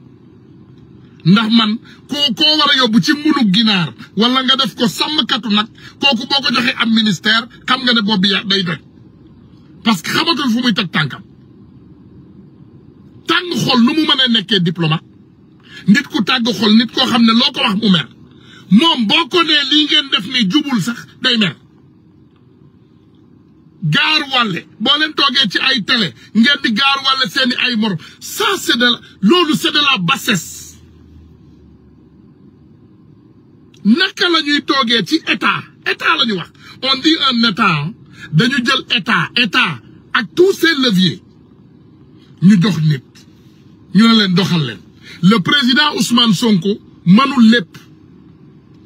[SPEAKER 1] ndax man koo war a yóbbu ci munu ginaar wala nga def ko sàmmkatu nag kooku boo ko joxee am ministère xam nga ne boobu ya day doj parce que xamatul fu muy teg tànkam tàng xol nu mu mën a nekkee diplomate nit ku tàgg xol nit koo xam ne loo ko wax mu mer moom boo ko nee lii ngeen def ni jubul sax day mer gaar wàlle boo leen toogee ci ay télé ngeen di gaar wàlle seeni ay morom ça c'est de loolu c'est de la bassesse naka la ñuy toogee ci état la ñu wax on dit un état dañu jël état ak tous ses leviers ñu dox nit ñu ne leen doxal leen le président Ousmane Sonko mënul lépp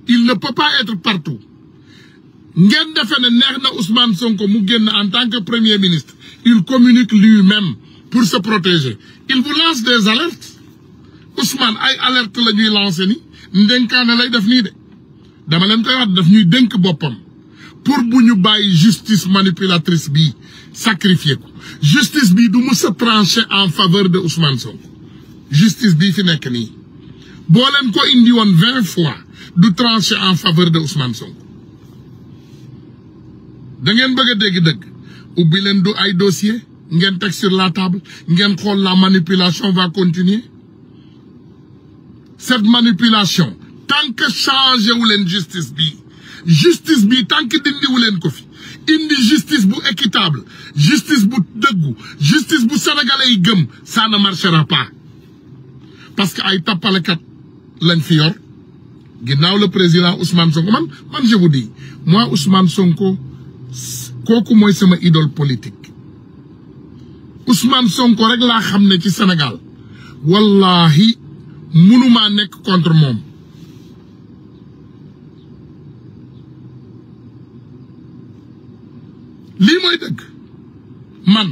[SPEAKER 1] il ne peut pas être partout ngeen defe ne neex na Ousmane Sonko mu génn en tant que premier ministre il communique lui-même pour se protéger il vous lance des alertes Ousmane ay alertes la ñuy lancer ni ndenkaane lay def nii de dama leen koy wax daf ñuy dénk boppam pour bu ñu bàyyi justice manipulatrice bi sacrifier ko justice bi du mës a trancher en faveur de Ousmane Sonko justice bii fi nekk nii boo leen ko indi woon 20 fois du trancher en faveur de Ousmane Sonko da ngeen bëgg a dégg dëgg ubbi leen du ay dossier ngeen teg sur la table ngeen xool la manipulation va continuer cette manipulation tant que changé wu leen justice bi tant que dindi wu leen ko fi indi justice bu équitable justice bu dëggu justice bu sénégalais yi gëm ça ne marchera pas parce que ay tappalekat lañ fi yor ginnaaw le président Ousmane Sonko man je vous dis moi Ousmane Sonko kooku mooy sama idole politique Ousmane Sonko rek laa xam ne ci Sénégal wallahi mënumaa nekk contre moom lii mooy dëgg man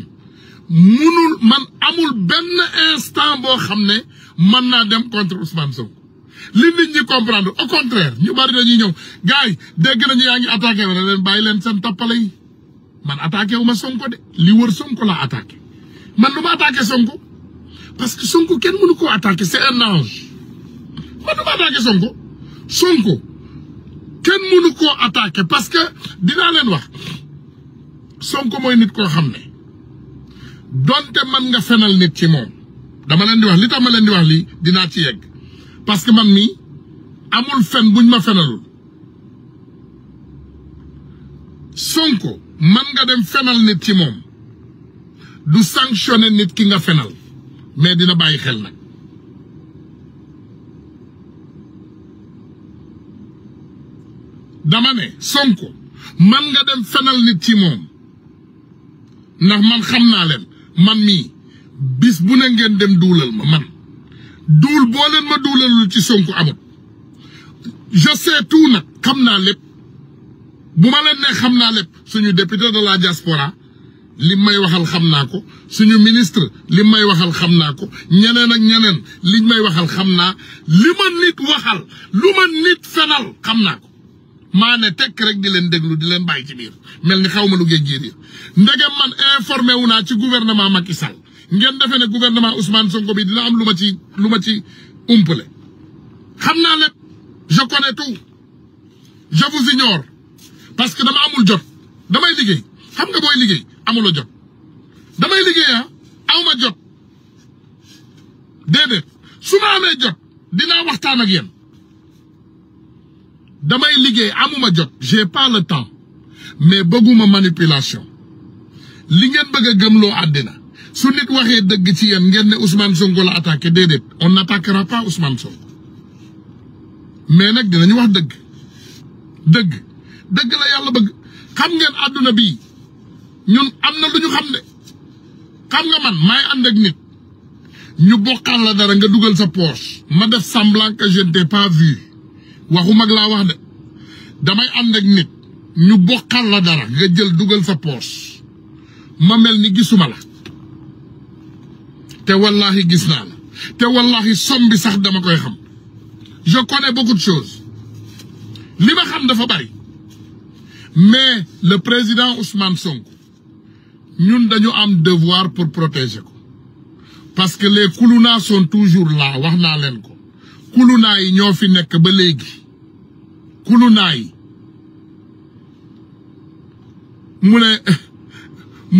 [SPEAKER 1] amul benn instant boo xam ne mën naa dem contre Ousmane Sonko li nit ñi comprendre au contraire ñu bari dañuy ñëw gars yi dégg nañu yaa ngi attaqué wala leen bàyyi leen seen tappale yi man attaqué wu ma Sonko de li wër Sonko laa attaqué man du ma attaqué Sonko parce que Sonko kenn mënu koo attaqué c'est un ange man du ma attaqué Sonko kenn mënu koo attaqué parce que dinaa leen wax Sonko mooy nit koo xam ne donte man nga fenal nit ci moom dama leen di wax li tax ma leen di wax lii dinaa ci yegg parce que man mii amul fen buñ ma fenalul Sonko man nga dem fenal nit ci moom du sanctionner nit ki nga fenal mais dina bàyyi xel nag dama ne Sonko man nga dem fenal nit ci moom ndax man xam naa leen man mii bis bu ne ngeen dem duulal ma man duul boo leen ma duulalul ci Sonko amut je sais tout nag xam naa lépp bu ma leen ne xam naa lépp suñu député de la diaspora li may waxal xam naa ko suñu ministre li may waxal xam naa ko ñeneen ak ñeneen liñ may waxal xam naa li ma nit waxal lu ma nit fenal xam naa ko maa ne tekk rek di leen déglu di leen bàyyi ci biir mel ni xaw ma lu géej gi ndegem man informé wu naa ci gouvernement Macky Sall ngeen defee ne gouvernement Ousmane Sonko bi dina am lu ma ci umpale xam naa lépp je connais tout je vous ignore parce que dama amul jot damay liggéey xam nga booy liggéey amuloo jot damay liggéey awma jot déedéet su ma amee jot dinaa waxtaan ak yéen damay liggéey amuma jot j'ai pas le temps mais bëgguma manipulation li ngeen bëgg a gëmloo àddina su nit waxee dëgg ci yéen ngeen ne Ousmane Sonko la attaqué déedéet on n'attaquera pas Ousmane Sonko mais nag dinañu wax dëgg la yàlla bëgg xam ngeen àdduna bii ñun am na lu ñu xam ne xam nga man maay ànd ak nit ñu bokkal la dara nga dugal sa poche ma def semblant que je ne t'ai pas vu waxu mag laa wax de damay ànd ak nit ñu bokkal la dara nga jël dugal sa poche ma mel ni gisuma la te wallahi gis naa la te wallahi som bi sax dama koy xam je connais beaucoup de choses li ma xam dafa bari mais le président Ousmane Sonko ñun dañu am devoir pour protéger ko parce que les koulouna sont toujours là wax naa leen ko koulouna yi ñoo fi nekk ba léegi koulouna yi mu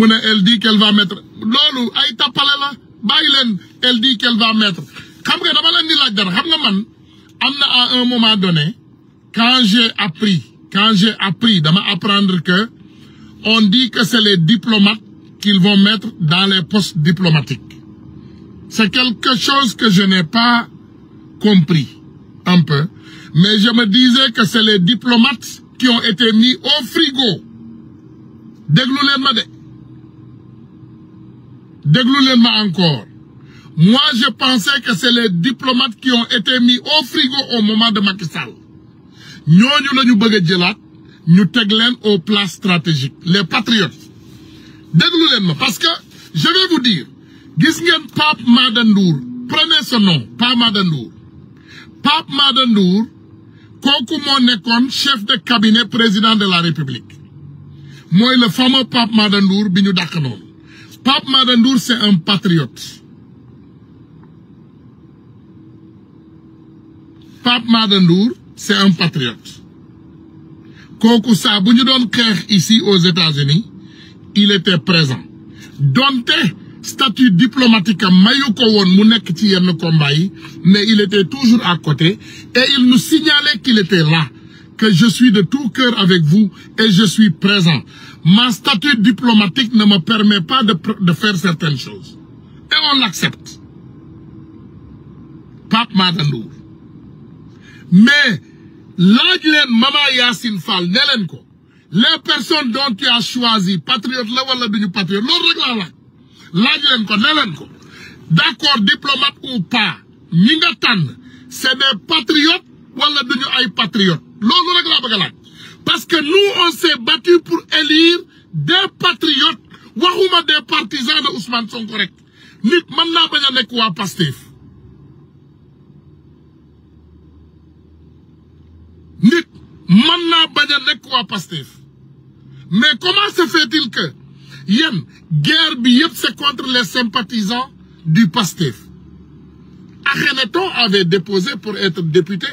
[SPEAKER 1] ne elle dit qu'elle va mettre loolu ay tappale la bàyyi leen elle dit qu'elle va mettre xam nga dama leen di laaj dara xam nga man am na à un moment donné quand j'ai appris dama apprendre que on dit que c'est les diplomates qu'ils vont mettre dans les postes diplomatiques. C'est quelque chose que je n'ai pas compris un peu, mais je me disais que c'est les diplomates qui ont été mis au frigo. Déglu leen ma encore. Moi, je pensais que c'est les diplomates qui ont été mis au frigo au moment de Macky Sall. Ñooñu lañu bëgg a jëlaat ñu teg leen aux places stratégiques, les patriotes. Déglu leen ma parce que je vais vous dire gis ngeen Pape Mada Ndour prenez ce nom Pape Mada Ndour Pape Mada Ndour kooku moo nekkoon chef de cabinet président de la République mooy le fameux Pape Mada Ndour bi ñu dàq noonu Pape Mada Ndour c'est un patriote Pape Mada Ndour c'est un patriote kooku saa bu ñu doon xeex ici aux États-Unis il était présent donte statut diplomatique am mayu ko woon mu nekk ci yenn combat yi mais il était toujours à côté et il nous signalait qu'il était là que je suis de tout cœur avec vous et je suis présent ma statut diplomatique ne me permet pas de faire certaines choses et on l'accepte Pape Mada Ndour mais laaj leen Mama Yacine Fall ne leen ko les personnes dont tu as choisi patriote la wala duñu patriote loolu rek laa laaj leen ko ne leen ko d'accord diplomate ou pas ñi nga tànn c'est des patriotes wala duñu ay patriotes loolu rek laa bëgg a laaj parce que nous on s'est battu pour élire des patriotes waxuma des partisans de Ousmane Sonko rek nit mën naa bañ a nekk waa Pastef nit mën naa bañ a nekk waa Pastef mais comment se fait-il que yéen guerre bi yëpp c'est contre les sympathisants du Pastef Akhenaton avait déposé pour être député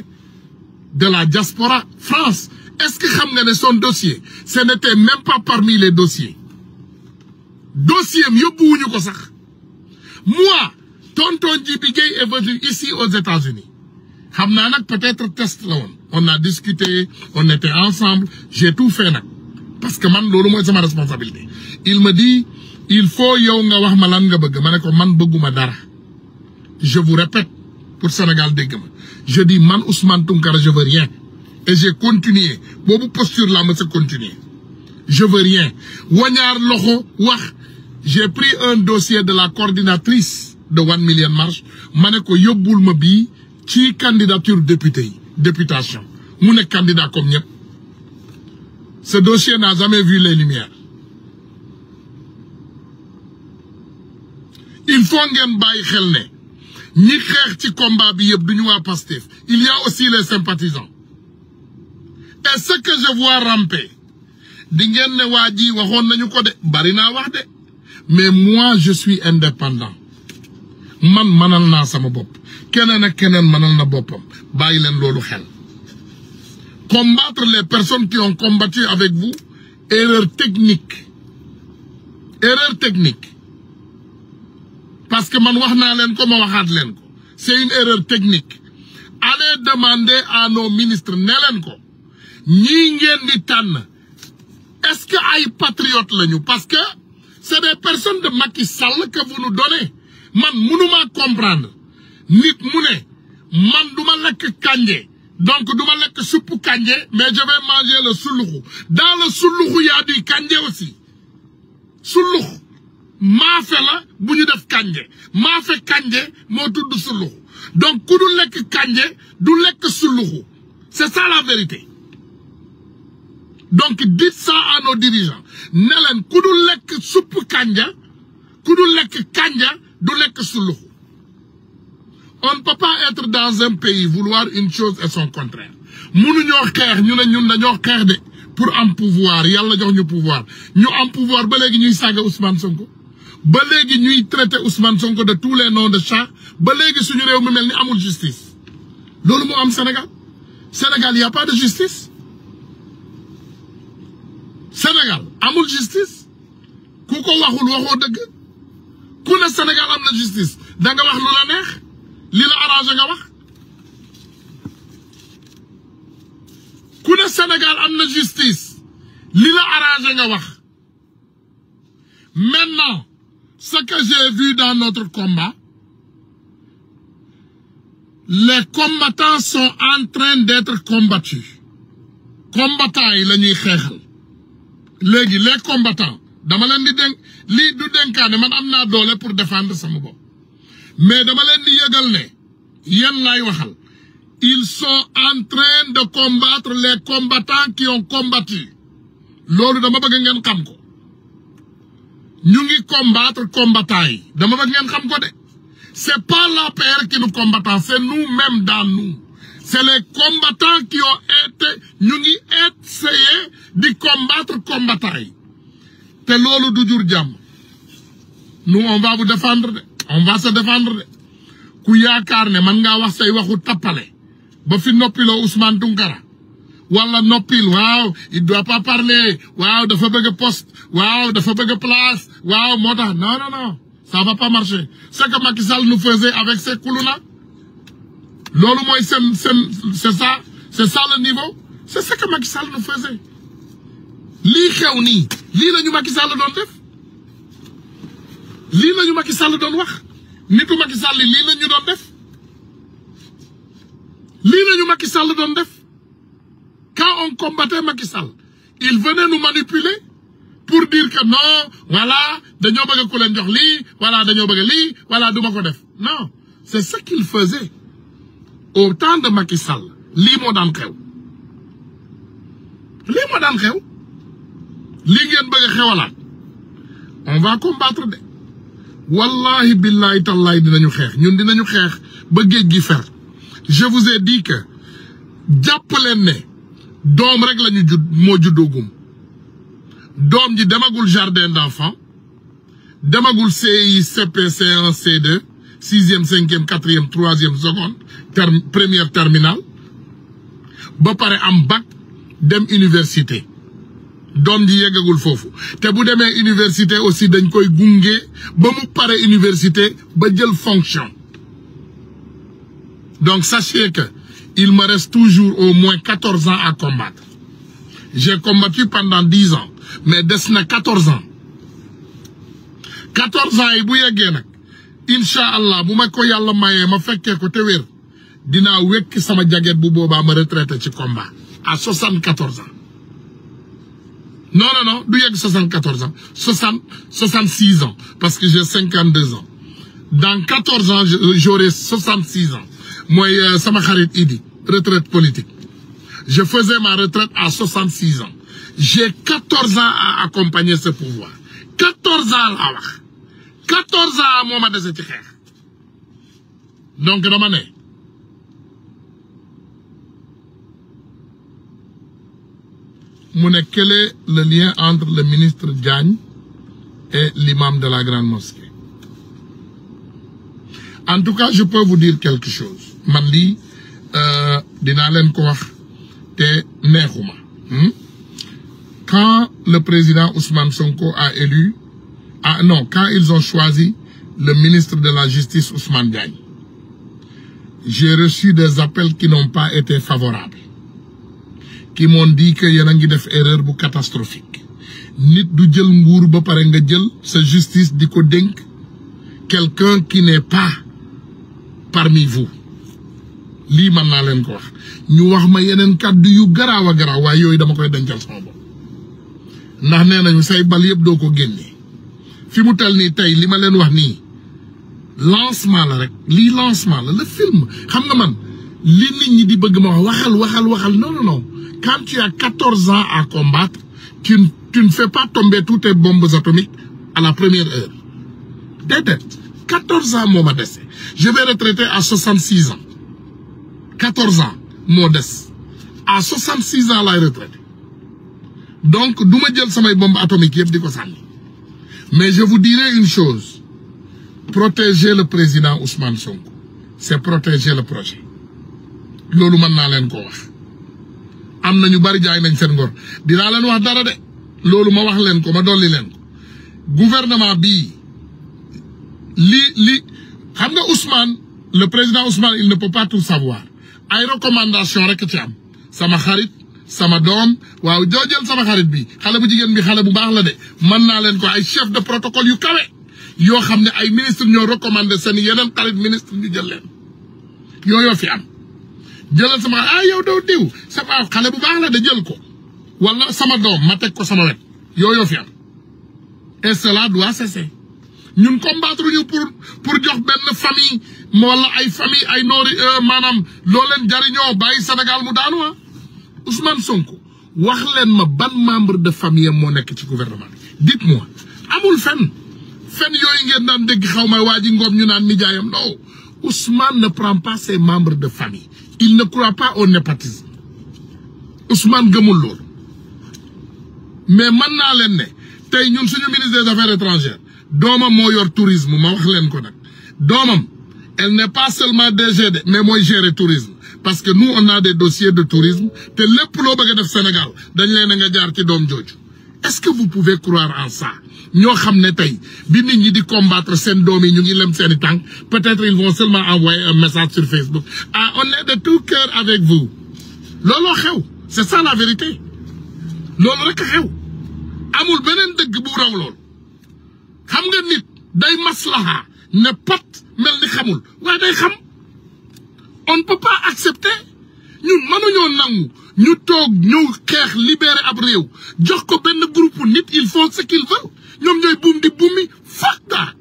[SPEAKER 1] de la diaspora France est-ce que xam nga ne son dossier ce n'était même pas parmi les dossiers dossier am yóbbuwuñu ko sax moi tonton Djibi Gueye est venu ici aux États-Unis xam naa nag peut-être test la woon on a discuté on était ensemble j'ai tout fait nag parce que man loolu mooy sama responsabilité il me dit il faut yow nga wax ma lan nga bëgg ma ne ko man bëgguma dara je vous répète pour Sénégal dégg ma je dis man Ousmane Tounkara je veux rien et j'ai continué boobu posture là ma sa continuer je veux rien wañaar loxo wax j'ai pris un dossier de la coordinatrice de 1 Million Marche ma ne ko yóbbul ma bii ci candidature député yi députation mu nekk candidat comme ñëpp ce dossier n'a jamais vu les lumières il faut ngeen bàyyi xel ne ñi xeex ci combat bi yëpp duñu waa Pastef il y a aussi les sympathisants et ce que je vois ramper di ngeen ne waa ji waxoon nañu ko de bari naa wax de mais moi je suis indépendant man manal naa sama bopp keneen ak keneen manal na boppam bàyyi leen loolu xel combattre les personnes qui ont combattu avec vous erreur technique parce que man wax naa leen ko ma waxaat leen ko c'est une erreur technique allez demander à nos ministres ne leen ko ñii ngeen di tànn est-ce que ay patriotes lañu parce que c'est des personnes de Macky Sall que vous nous donnez man mënuma comprendre nit mu ne man duma lekk kànje donc duma lekk suppu kànje mais je vais manger le suluxu dans le suluxu y a du kànje aussi sulux maafe la bu ñu def kànje maafe kànje moo tudd sulux donc ku du lekk kànje du lekk suluxu c'est ça la vérité. Donc dites ça à nos dirigeants ne leen ku du lekk supp kànja ku du lekk kànja du lekk suluxu. On ne peut pas être dans un pays vouloir une chose et son contraire. Mënuñoo xeex ñu ne ñun dañoo xeex de pour am pouvoir yàlla jox ñu pouvoir ñu am pouvoir ba léegi ñuy saaga Ousmane Sonko ba léegi ñuy traiter Ousmane Sonko de tous les noms de chat ba léegi suñu réew mi mel ni amul justice loolu moo am Sénégal. Sénégal y a pas de justice. Sénégal amul justice ku ko waxul waxoo dëgg ku ne Sénégal am na justice da nga wax lu la neex li la arrangé nga wax ku ne Sénégal am na justice li la arrangé nga wax. Maintenant ce que j'ai vu dans notre combat, les combattants sont en train d'être combattus. Combattants yi la ñuy xeexal léegi les combattants dama leen di dénk lii du dénkaane man am naa doole pour défendre sama bopp mais dama leen di yëgal ne yéen lay waxal ils sont en train de combattre les combattants qui ont combattu loolu dama bëgg ngeen xam ko ñu ngi combattre combattants yi dama bëgg ngeen xam ko de c'est pas l'APR qui nous combattant c'est nous-mêmes dans nous. C'est les combattants qui ont été, ñu ngi essayé de combattre combattants yi te loolu du jur jàmm. Nous on va vous défendre de on va se défendre de ku yaakaar ne man ngaa wax say waxu tappale ba fi noppiloo Ousmane Tounkara wala noppil waaw il doit pas parler waaw dafa bëgg poste waaw dafa bëgg place waaw moo tax non ça va pas marcher. Ce que Macky Sall nous faisait avec ses koulouna loolu mooy c'est ça le niveau. C'est ce que Macky Sall nous faisait. Lii xew nii lii la ñu Macky Sall doon def lii la ñu Macky Sall doon wax nitu Macky Sall lii la ñu doon def lii la ñu Macky Sall doon def. Quand on combattait Macky Sall il venait nous manipuler pour dire que non voilà dañoo bëgg ku leen jox lii voilà dañoo bëgg lii voilà duma ko def non c'est ce qu'il faisait au temps de Macky Sall. Lii moo daan xew lii moo daan xew lii ngeen bëgg a xewalaat on va combattre de wallahi billahi tallahi dinañu xeex ñun dinañu xeex ba géej gi fer. Je vous ai dit que jàpp leen ne doom rek lañu moo juddoogum doom ji demagul jardin d'enfants demagul CI CP C1 C2 6e 5e 4e 3e seconde première terminale ba pare am bac dem université doom ji yeggagul foofu te bu demee université aussi dañ koy gunge ba mu pare université ba jël fonction. Donc sachez que il me reste toujours au moins 14 ans à combattre. J'ai combattu pendant 10 ans mais des na 14 ans 14 ans yi bu yeggee nag incha allah bu ma ko yàlla mayee ma fekkee ko te wér dinaa wekki sama jaget bu boobaa ma retraité ci combat à 74 ans. Non du yegg 74 ans 66 ans parce que j'ai 52 ans. Dans 14 ans j'aurai 66 ans. Mooy sama xarit Idi retraite politique. Je faisais ma retraite à 66 ans. J'ai 14 ans à accompagner ce pouvoir. 14 ans laa wax 14 ans moo ma dese ci xeex. Donc dama ne mu ne quel est le lien entre le ministre Diagne et l'imam de la grande mosquée? En tout cas, je peux vous dire quelque chose. Man lii dinaa leen ko wax te neexuma. Quand le président Ousmane Sonko a élu, quand ils ont choisi le ministre de la Justice Ousmane Diagne, j'ai reçu des appels qui n'ont pas été favorables, qui m'ont dit que yéen a ngi def erreur bu catastrophique. Nit du jël nguur ba pare nga jël sa justice di ko dénk quelqu'un qui n'est pas parmi vous. Lii man naa leen ko wax ñu wax ma yeneen kàddu yu garaaw a garaaw waaye yooyu dama koy dencal sama bopp ndax nee nañu say bal yëpp doo ko génnee fi mu tel nii tey li ma leen wax nii lancement la rek lii lancement la le film xam nga man li nit ñi di bëgg ma waxal non quand tu as 14 ans à combattre tu ne fais pas tomber toutes tes bombes atomiques à la première heure déedéet 14 ans moo ma dese je vais retraiter à 66 ans 14 ans moo des à 66 ans laay retraité donc du ma jël samay bombe atomique yëpp di ko sànni mais je vous dirai une chose protéger le président Ousmane Sonko c'est protéger le projet loolu mën naa leen ko wax am na ñu bari jaay nañ seen ngor dinaa leen wax dara de loolu ma wax leen ko ma dolli leen ko gouvernement bii li xam nga Ousmane le président Ousmane il ne peut pas tout savoir ay recommandation rek ci am sama xarit sama doom waaw joojël sama xarit bi xale bu jigéen bi xale bu baax la de mën naa leen ko ay chef de protocole yu kawe yoo xam ne ay ministre ñoo recommandé seen yeneen xarit ministre ñu jël leen yooyoo fi am jëlal sama yow doo diw sama xale bu baax la de jël ko wala sama doom ma teg ko sama wet yooyoo fi am et cela doit cesser ñun combattre ñu pour jox benn famille wala ay famille ay noori maanaam loo leen jariñoo bàyyi Sénégal mu daanu Ousmane Sonko wax leen ma ban membre de famille moo nekk ci gouvernement bi dites-moi amul fen yooyu ngeen daan dégg xaw ma waa ji ngoom ñu naan nijaayam non Ousmane ne prend pas ses membres de famille il ne croit pas au népotisme Ousmane gëmul loolu mais mën naa leen ne tey ñun suñu ministre des affaires étrangères doomam moo yor tourisme ma wax leen ko nag doomam elle n'est pas seulement DG mais mooy gérer tourisme parce que nous on a des dossiers de tourisme te lépp loo bëgg a def Sénégal dañ leen nga jaar ci doom jooju est-ce que vous pouvez croire en ça ñoo xam ne tey bi nit ñi di combattre seen doom yi ñu ngi lem seeni tànk peut-être ils vont seulement envoyer un message sur Facebook on est de tout cœur avec vous looloo xew c'est ça la vérité loolu rek a xew amul beneen dëgg bu raw loolu xam nga nit day maslaha ne pat mel ni xamul waaye day xam on ne peut pas accepter ñun mënuñoo nangu ñu toog ñëw xeex libérer ab réew jox ko benn groupe nit ils font ce qu'ils veulent ñoom ñooy buum di buumi fuck that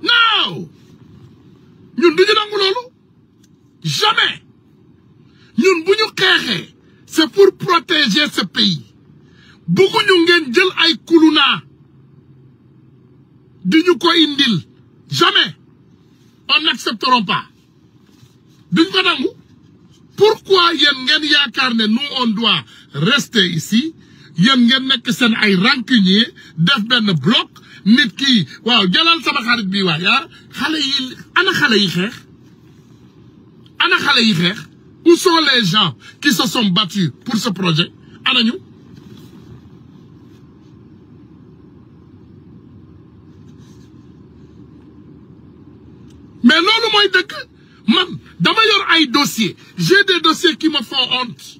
[SPEAKER 1] no ñun duñu nangu loolu jamais ñun bu ñu xeexee c'est pour protéger ce pays bëgguñu ngeen jël ay kuluna di ñu ko indil jamais on n'accepteront pas duñ ko nangu pourquoi yéen ngeen yaakaar ne nous on doit rester ici yéen ngeen nekk seen ay rancunier def benn bloc nit ki waaw jëlal sama xarit bi waay xale yi ana xale yi xeex où sont les gens qui se sont battus pour ce projet ana ñu mais loolu mooy dëgg man dama yor ay dossiers j'ai des dossiers qui me font honte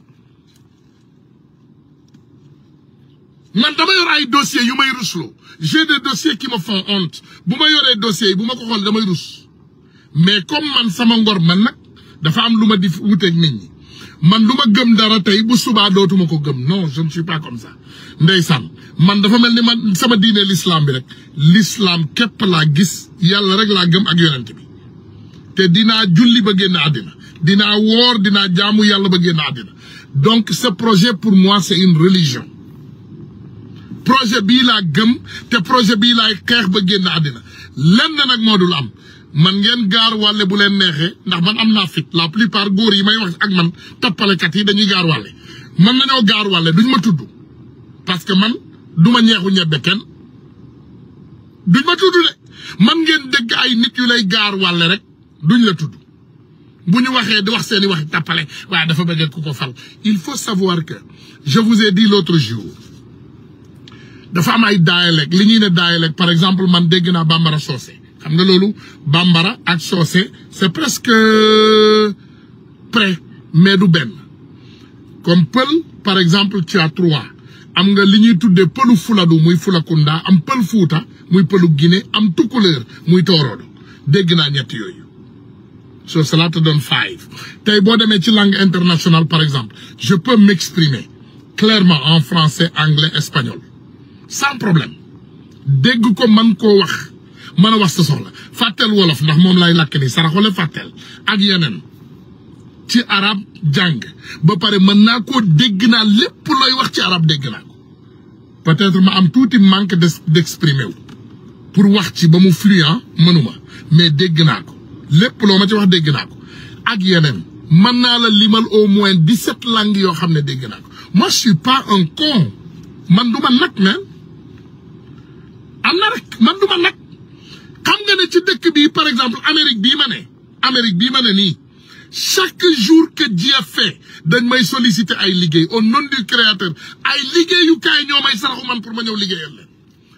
[SPEAKER 1] man dama yor ay dossiers yu may rusloo j'ai des dossiers qui me font honte bu ma yoree dossiers yi bu ma ko xool damay rus mais comme man sama ngor man nag dafa am lu ma di wuteeg nit ñi man lu ma gëm dara tey bu subaa dootuma ko gëm non je ne suis pas comme ça ndeysaan man dafa mel ni man sama diine l'islam bi rek l'islam képp laa gis yàlla rek laa gëm ak yonent bi te dinaa julli ba génn àddina dinaa woor dinaa jaamu yàlla ba génn àddina donc ce projet pour moi c'est une religion projet bii laa gëm te projet bii laay xeex ba génn àddina lenn nag moo dul am man ngeen gaar wàlle bu leen neexee ndax man am naa fit la plupart góor yi may wax ak man tappalekat yi dañuy gaar wàlle man nañoo gaar wàlle duñ ma tudd parce que man duma ñeexu ñebbe kenn duñ ma tudd de man ngeen dégg ay nit yu lay gaar wàlle rek duñ la tudd bu ñu waxee di wax seeni waxi tappale waaye dafa bëgg ku ko fal il faut savoir que je vous ai dit l'autre jour dafa am ay dialecte li ñuy ne dialecte par exemple man dégg naa bambara soose xam nga loolu bambara ak soose c'est presque près mais du benn comme pël par exemple tu as trois am nga li ñuy tuddee pëlu fuladu muy fulakunda am pël fuuta muy pëlu Guinée am tukkuleer muy tooroodo dégg naa ñett yooyu so cela te donne 5 tey boo demee ci langue internationale par exemple je peux m'exprimer clairement en français anglais espagnol sans problème dégg ko man koo wax mën a wax sa soxla fàtteel wolof ndax moom lay làkk ni saraxole fàtteel ak yeneen ci arab jàng ba pare mën naa koo dégg naa lépp looy wax ci arab dégg naa ko peut-être ma am tuuti manque d'exprimer wu pour wax ci ba mu fluent mënuma mais dégg naa ko lépp loo ma ci wax dégg naa ko ak yeneen mën naa la limal au moins 17 langues yoo xam ne dégg naa ko moi je suis pas un con man du ma nag man am na rek man du ma nag xam nga ne ci dëkk bii par exemple Amérique bii ma ne nii chaque jour que Dieu fait dañ may solliciter ay liggéey au nom du créateur ay liggéeyukaay ñoo may saraxu man pour ma ñëw liggéeyal leen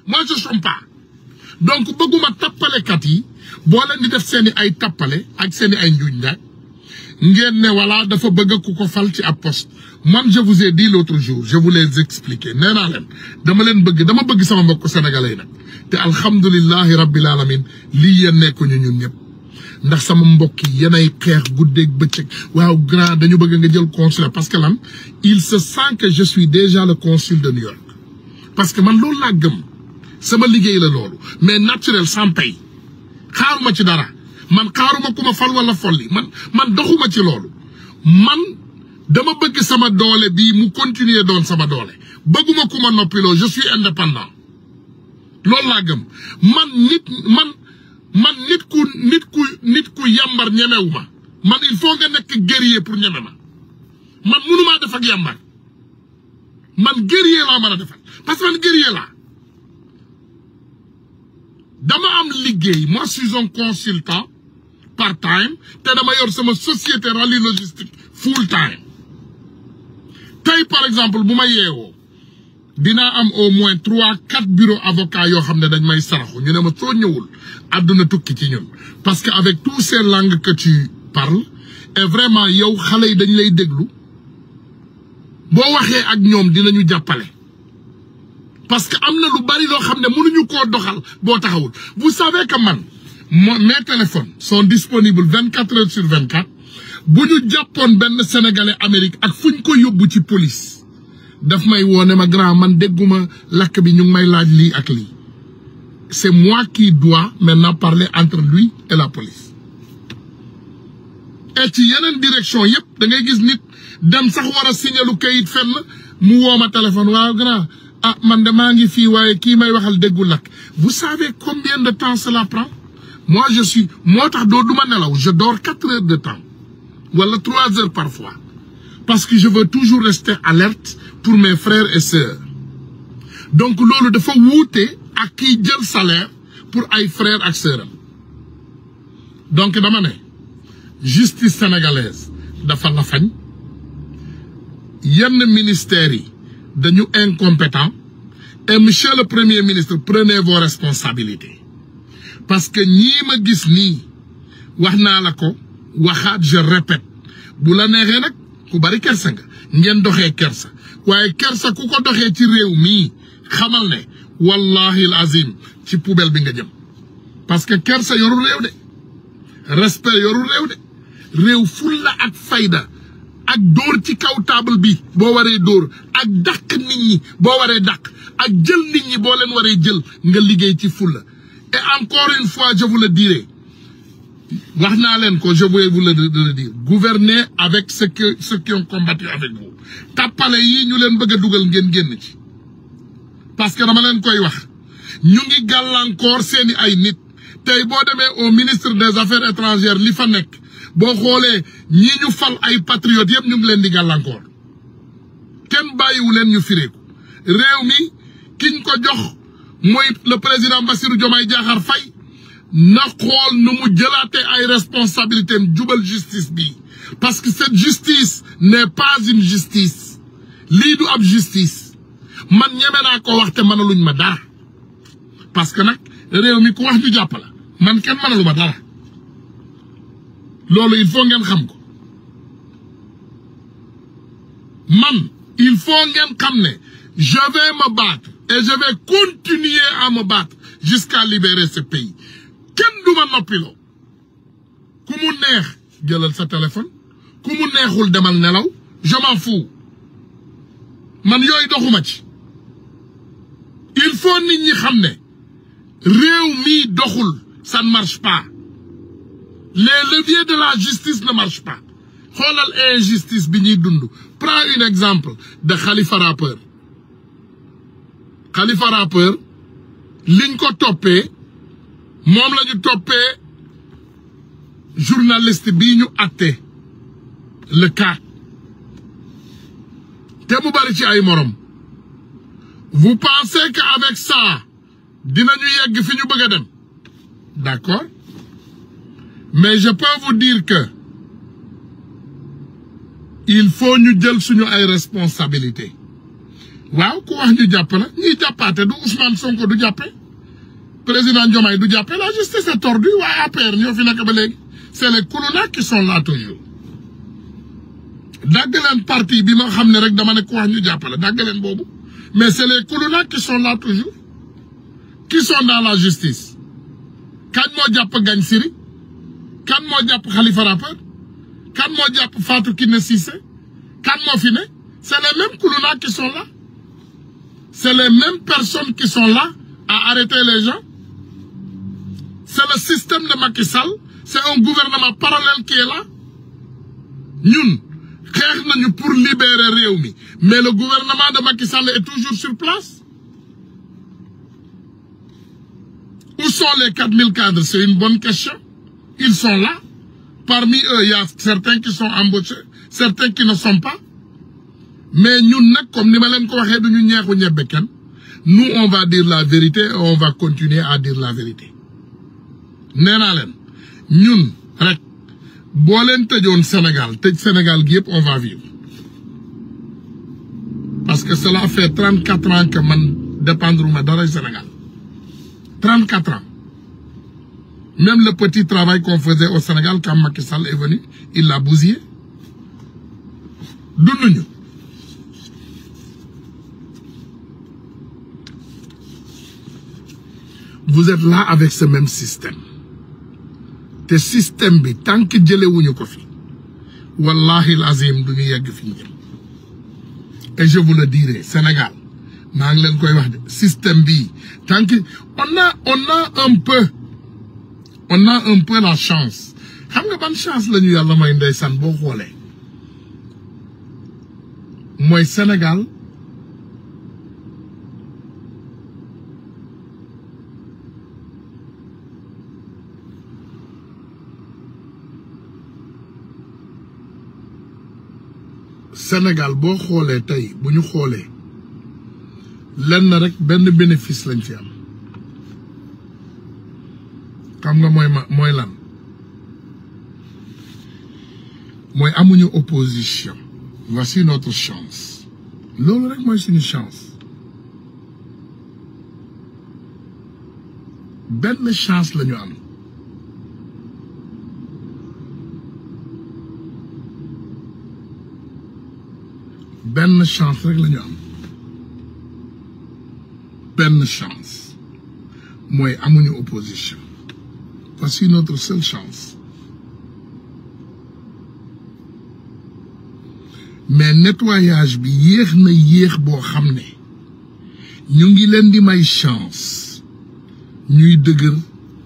[SPEAKER 1] moi je chôme pas donc bëgguma tappalekat yi boo leen di def seeni ay tappale ak seeni ay njuuñ njaaj ngeen ne voilà dafa bëgg ku ko fal ci ab poste man je vous ai dit l'autre jour je vous les expliquer nee naa leen dama bëgg sama mbokk sénégalais yi nag te alhamdulillahi rabbil alamin lii yéen nekkuñu ñun ñëpp ndax sama mbokk yi yenay xeex guddeeg bëccëg waaw grand dañu bëgg nga jël consul parce que lan il se sent que je suis déjà le consul de New York parce que man loolu laa gëm sama liggéey la loolu mais naturel sans pay xaaruma ci dara man xaaruma ku ma fal wala folli man doxuma ci loolu man dama bëgg sama doole bii mu continuer doon sama doole bëgguma ku ma noppiloo je suis indépendant loolu laa gëm man nit ku yambar ñemewu ma man il faut nga nekk guerrier pour ñeme ma man mënumaa def ak yambar man guerrier laa mën a defal parce que man guerrier laa dama am liggéey moi je suis un consultant part time te dama yor sama société rallye logistique full time tey par exemple bu ma yeewoo dinaa am au moins 3-4 bureaux avocats yoo xam ne dañ may saraxu ñu ne ma soo ñëwul àdduna tukki ci ñun parce que avec toutes ces langues que tu parles et vraiment yow xale yi dañ lay déglu boo waxee ak ñoom dinañu jàppale parce que am na lu bari loo xam ne mënuñu koo doxal boo taxawul vous savez que man mes téléphones sont disponibles 24 heures sur 24 bu ñu jàppoon benn sénégalais Amérique ak fuñ ko yóbbu ci police daf may woone ma grand man dégguma lakk bi ñu ngi may laaj lii ak lii c'est moi qui dois maintenant parler entre lui et la police et ci yeneen direction yëpp da ngay gis nit dem sax war a signalu kayit fenn mu woo ma téléphone waaw grand ah man de maa ngi fii waaye kii may waxal déggul lakk vous savez combien de temps cela prend moi je suis moo tax duma nelaw je dors 4 heures de temps wala 3 heures parfois parce que je veux toujours rester alerte pour mes frères et sœurs donc loolu dafa wuute ak kiy jël salaire pour ay frères ak sœurs donc dama ne justice sénégalaise dafa lafañ yenn ministères yi dañu incompétent et monsieur le premier ministre prenez vos responsabilités parce que ñii ma gis nii wax naa la ko waxaat je répète bu la neexee nag ku bari kersa nga ngeen doxee kersa waaye kersa ku ko doxee ci réew mii xamal ne wallahi azim ci poubelle bi nga jëm parce que kersa yorul réew de respect yorul réew de réew fulla ak fayda ak dóor ci kaw table bi boo waree dóor ak dàq nit ñi boo waree dàq ak jël nit ñi boo leen waree jël nga liggéey ci fulla et encore une fois je vous le dirai wax naa leen ko je vais vous le dire gouverner avec ceux qui ont combattu avec vous tàppale yi ñu leen bëgg a dugal ngeen génn ci parce que dama leen koy wax ñu ngi gàllankoor seeni ay nit tey boo demee au ministre des affaires étrangères li fa nekk boo xoolee ñi ñu fal ay patriotes yëpp ñu ngi leen di gàllankoor kenn bàyyiwu leen ñu fireeku réew mi kiñ ko jox mooy le président Bassirou Diomaye Diakhar Faye na xool nu mu jëlaatee ay responsabilités jubal justice bi parce que cette justice n'est pas une justice lii du ab justice man ñeme naa ko wax te mënaluñ ma dara parce que nag réew mi ku wax ñu jàpp la man kenn mënalu ma dara loolu il faut ngeen xam ko man il faut ngeen xam ne je vais me battre et je vais continuer à me battre jusqu'à libérer ce pays kenn du ma noppiloo ku mu neex jëlal sa téléphone ku mu neexul demal nelaw je m'en fous man yooyu doxuma ci il faut nit ñi xam ne Réumi doxul, ça ne marche pas. Les leviers de la justice ne marchent pas. Xoolal injustice bi ñuy dund. Prends un exemple de Khalifa Rappeur. Khalifa Rappeur liñ ko toppee moom la ñu toppee journaliste bii ñu atte le cas te mu bari ci ay morom. Vous pensez qu'avec ça dinañu yegg fi ñu bëgg a dem? D'accord, mais je peux vous dire que il faut ñu jël suñu ay responsabilités. Waaw ku wax ñu jàpp la ñuy jàppaate du Ousmane Sonko du jàppe, président Diomaye du jàppe, la justice est tordue. Waaye APR ñoo fi nekk ba léegi. C'est les koulouna qui sont là toujours. dagg leen parti bi ma xam ne rek dama ne ku wax ñu jàpp la dagg leen boobu, mais c'est les koulouna qui sont là toujours, qui sont dans la justice. Kan moo jàpp Gagne Siri, kan moo jàpp Khalifa Rappeur, kan moo jàpp Fatou Kiné Cissé, kan moo fi ne? C'est les mêmes koulouna qui sont là. C'est les mêmes personnes qui sont là à arrêter les gens. C'est le système de Macky Sall. C'est un gouvernement parallèle qui est là. Ñun xeex nañu pour libérer réew mi, mais le gouvernement de Macky Sall est toujours sur place. Où sont les 4000 cadres? C'est une bonne question. Ils sont là. Parmi eux, il y a certains qui sont embauchés, certains qui ne sont pas. Mais ñun nag comme ni ma leen ko waxee duñu ñeexu ñebbe kenn. Nous on va dire la vérité et on va continuer à dire la vérité. Nee naa leen ñun rek boo leen tëjoon Sénégal tëj Sénégal gi yëpp on va vivre. Parce que cela fait 34 ans que man dépendre ma dara Sénégal. 34 ans. Même le petit travail qu'on faisait au Sénégal quand Macky Sall est venu, il l'a bousillé. Dunduñu. Vous êtes là avec ce même système. Te système bi tant que jëlewuñu ko fi, wallahi lazim duñu yegg fi ñu jëm. Et je vous le dirai, Sénégal, maa ngi leen koy wax de système bi tant que on a un peu la chance. Xam nga ban chance la ñu yàlla may ndeysaan boo xoolee mooy Sénégal boo xoolee tey bu ñu xoolee lenn rek benn bénéfice lañ fi am. Xam nga mooy lan mooy amuñu opposition. Voici notre chance. Loolu rek mooy suñu chance. Benn chance la ñu am. Benn chance rek la ñu am. Benn chance mooy amuñu opposition. Voici notre seule chance. Mais nettoyage bi yéex na yéex boo xam ne ñu ngi leen di may chance ñuy dëgër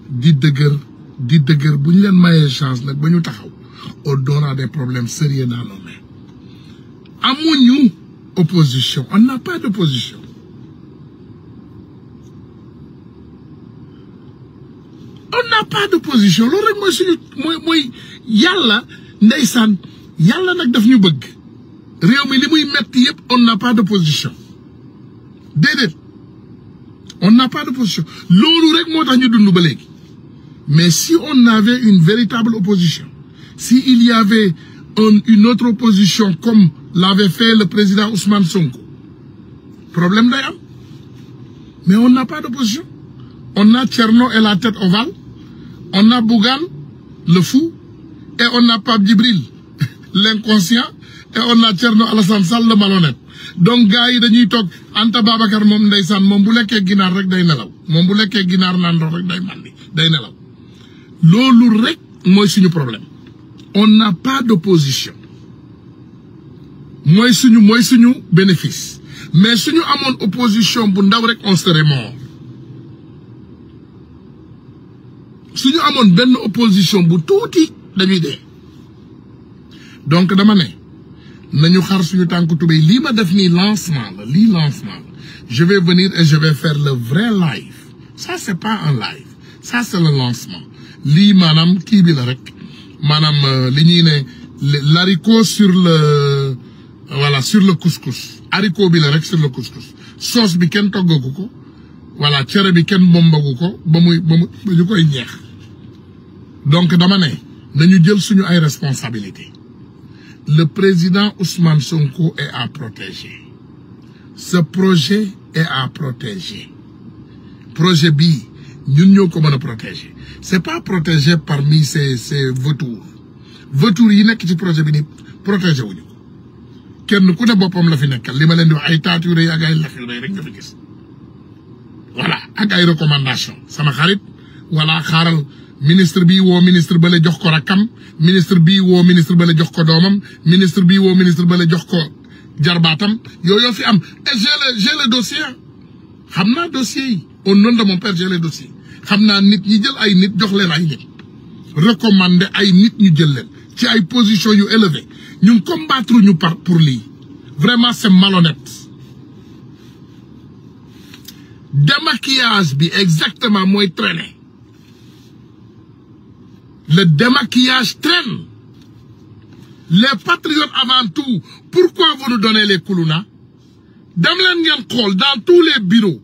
[SPEAKER 1] di dëgër bu ñu leen mayee chance nag ba ñu taxaw on aura des problèmes sérieux dans nos mains. Amuñu opposition, on n'a pas d'opposition. On n'a pas d'opposition. Loolu rek mooy suñu mooy yàlla ndeysaan yàlla nag daf ñu bëgg. Réew mi li muy metti yëpp on n'a pas d'opposition. Déedéet on n'a pas d'opposition. Loolu rek moo tax ñu dund ba léegi. Mais si on avait une véritable opposition, si il y avait une autre opposition comme l'avait fait le président Ousmane Sonko, problème day am. Mais on n'a pas d'opposition. On a Thierno et la tête ovale, on a Bougane le fou, et on a Pape Djibril l'inconscient, et on a Thierno Alassane Sall le malhonnête. Donc gars yi dañuy toog Anta Babacar moom ndeysaan moom bu lekkee ginaar rek day nelaw, moom bu lekkee ginaar naan ndox rek day mandi day nelaw. Loolu rek mooy suñu problème. On n'a pas d'opposition. Mooy suñu bénéfice. Mais suñu amoon opposition bu ndaw rek on serait mort. suñu amone benn opposition bu touti dañuy dé. Donc dama né nañu xar suñu tanku tubey li ma def ni lancement la li lancement. Je vais venir et je vais faire le vrai live. Ça c'est pas un live. Ça c'est le lancement. Li manam ki bi la rek. Manam li ñuy né l'haricot sur le voilà sur le couscous. Haricot bi la rek sur le couscous. Sauce bi ken toggagu ko. Voilà, cere bi ken bombagu ko ba muy ñu koy ñeex. Donc dama né nañu jël suñu ay responsabilités. Le président Ousmane Sonko est à protéger. Ce projet est à protéger. Projet bi ñun ñoo ko mëna protéger. C'est pas protégé parmi ces vautours. Vautours yi nekk ci projet bi ni protéger wuñu ko. Kenn ku ne boppam la fi nekkal li ma leen di wax ay taatu yu rëy ak ay lax yu rëy rek nga fi gis. Voilà, ak ay recommandation sama xarit wala xaaral ministre bi woo ministre ba la jox ko rakam, ministre bi woo ministre ba la jox ko doomam, ministre bi woo ministre ba la jox ko jarbaatam yooyu fi am. Et j'ai le dossier. Xamna dossier yi. Au nom de mon père, j'ai les dossiers. Xamna nit ñi jël ay nit jox leen ay nit. Recommander ay nit ñu jël leen ci ay position yu élevées. Ñun combattre ñu pour li. Vraiment c'est malhonnête. Démaquillage bi exactement moy traîner. Le démaquillage traîne. Les patriotes avant tout, pourquoi vous nous donnez les koulouna? Dem leen ngeen xol dans tous les bureaux.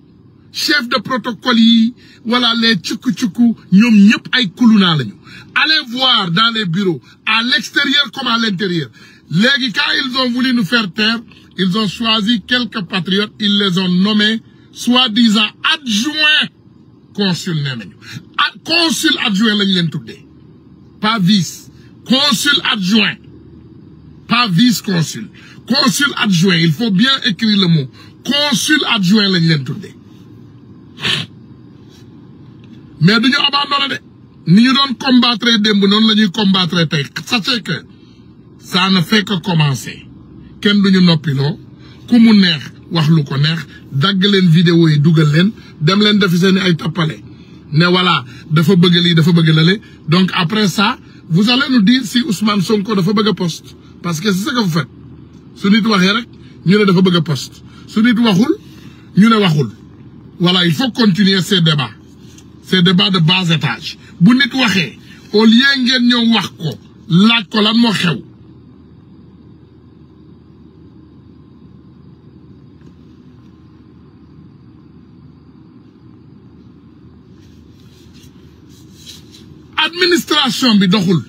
[SPEAKER 1] Chef de protocole yi, voilà les tchuku ñom ñep ay koulouna lañu. Allez voir dans les bureaux, à l'extérieur comme à l'intérieur. Légui quand ils ont voulu nous faire taire, ils ont choisi quelques patriotes, ils les ont nommés soi-disant adjoints consul nenañu. Consul adjoint lañ leen tuddé. Pas vice, consul adjoint. Pas vice-consul. Consul adjoint, il faut bien écrire le mot. Consul adjoint lañ leen tuddé. Mais duñu abandonné de ni ñu doon combattre démb noonu la ñuy combattre tey. Sachez que ça ne fait que commencer. Kenn duñu noppiloo ku mu neex wax lu ko neex dagg leen vidéo yi dugal leen dem leen defi seeni ay tappale ne voilà dafa bëgg lii dafa bëgg lale. Donc après ça vous allez nous dire si Ousmane Sonko dafa bëgg poste parce que c'est ce que vous faites. Su nit waxee rek ñu ne dafa bëgg poste su nit waxul ñu ne waxul. Voilà, il faut continuer ces débats. Ces débats de bas étage. Bu nit waxee au lieu ngeen ñëw wax ko laaj ko lan moo xew. Administration bi doxul.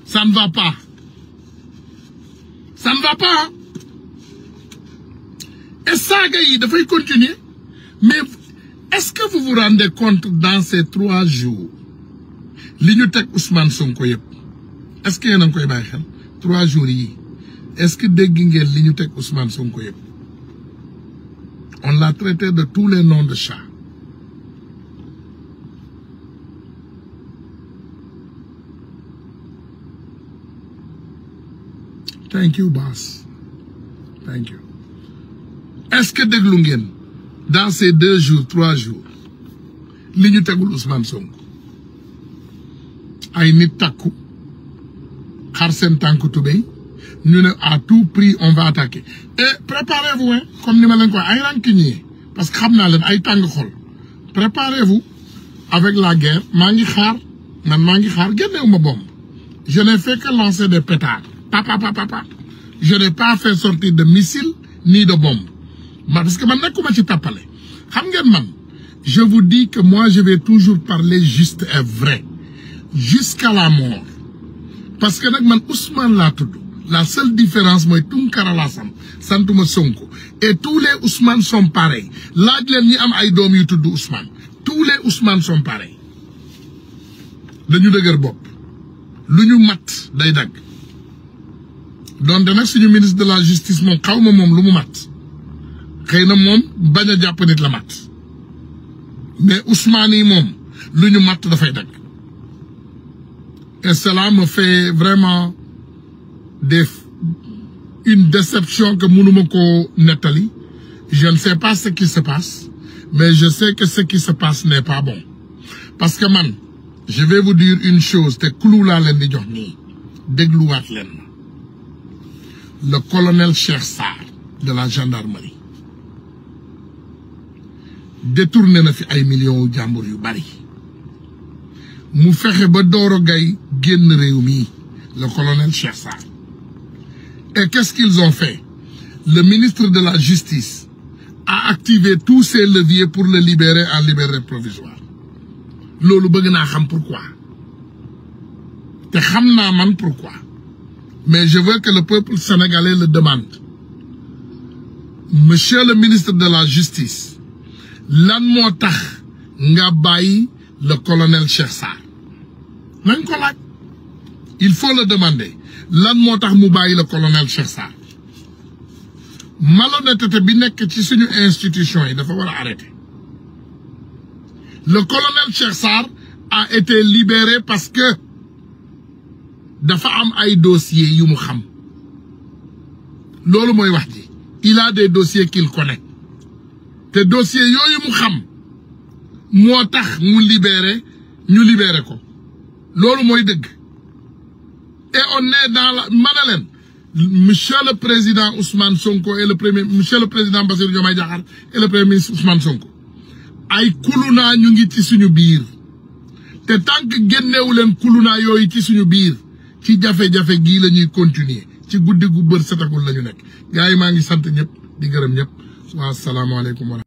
[SPEAKER 1] Ça ne va pas. Ça ne va pas. Et ça, il faut continuer. Mais est-ce que vous vous rendez compte dans ces 3 jours, l'Ignotek Ousmane Sonko yep, est-ce qu'il y a un peu 3 jours, est-ce que Degingel l'Ignotek Ousmane Sonko yep? On l'a traité de tous les noms de chats. Thank you, boss. Thank you. Est-ce que Deglungen, dans ces 2 jours, 3 jours, l'Ignotek Ousmane Sonko, ay nit takku, xar sen tanku toubey, nous à tout prix on va attaquer. Et préparez-vous, hein, comme nous l'avons dit, ay rancunier, parce que xamna len ay tang xol. Préparez-vous avec la guerre, mangi xaar, génneuma bombe. Je n'ai fait que lancer des pétards. Papa. Je n'ai pas fait sortir de missiles ni de bombes. Parce que je vous dis que moi je vais toujours parler juste et vrai. Jusqu'à la mort. Parce que Ousmane l'a tout. La seule différence, moi, Tunkara Lassam, Santouma Sonko. Et tous les Ousmane sont pareils. Là, il y a un YouTube Ousmane. Tous les Ousmane sont pareils. Nous de Bob. Nous mat, d'Aidag. Donc, si le ministre de la Justice, mon kaw mom lu mat. Xeyna mom baña japp nit la mat. Mais Ousmane mom luñu mat da fay dag. Et cela me fait vraiment une déception que Mounoumoko Nathalie. Je ne sais pas ce qui se passe, mais je sais que ce qui se passe n'est pas bon. Parce que man, je vais vous dire une chose te clou laa leen di jox nii dégluwaat leen le colonel Cheikh Sarr de la gendarmerie détourné na fi ay millions jàmbur yu bari mu fexe ba Doro Gaye génn réew mi le colonel Cheikh Sarr. Et qu'est-ce qu'ils ont fait? Le ministre de la Justice a activé tous ses leviers pour le libérer en liberté provisoire. Lolu bëgg naa xam pourquoi. Te xam naa man pourquoi. Mais je veux que le peuple sénégalais le demande. Monsieur le ministre de la Justice, lan moo tax nga bàyyi le colonel Cheikh Sarr? Nañ ko laaj. Il faut le demander. Lan moo tax mu bàyyi le colonel Cheikh Sarr? Malhonnêteté bi nekk ci suñu institution yi dafa war a arrêter. Le colonel Cheikh Sarr a été libéré parce que dafa am ay dossiers yu mu xam. Loolu mooy wax ji. Il a des dossiers qu'il connaît. Te dossiers yooyu mu xam moo tax mu libéré ñu libéré ko. Loolu mooy dëgg. Et on est dans la manalen. Monsieur le président Ousmane Sonko et monsieur le président Bassirou Diomaye Diakhar et le premier ministre Ousmane Sonko ay kuluna ñu ngi ci suñu biir te tant que génnewu leen kuluna yooyu ci suñu biir ci jafe-jafe gii la ñuy continuer ci guddi gu bër setagul la ñu nekk gars yi maa ngi sant ñëpp di gërëm ñëpp wa asalaamaaleykum.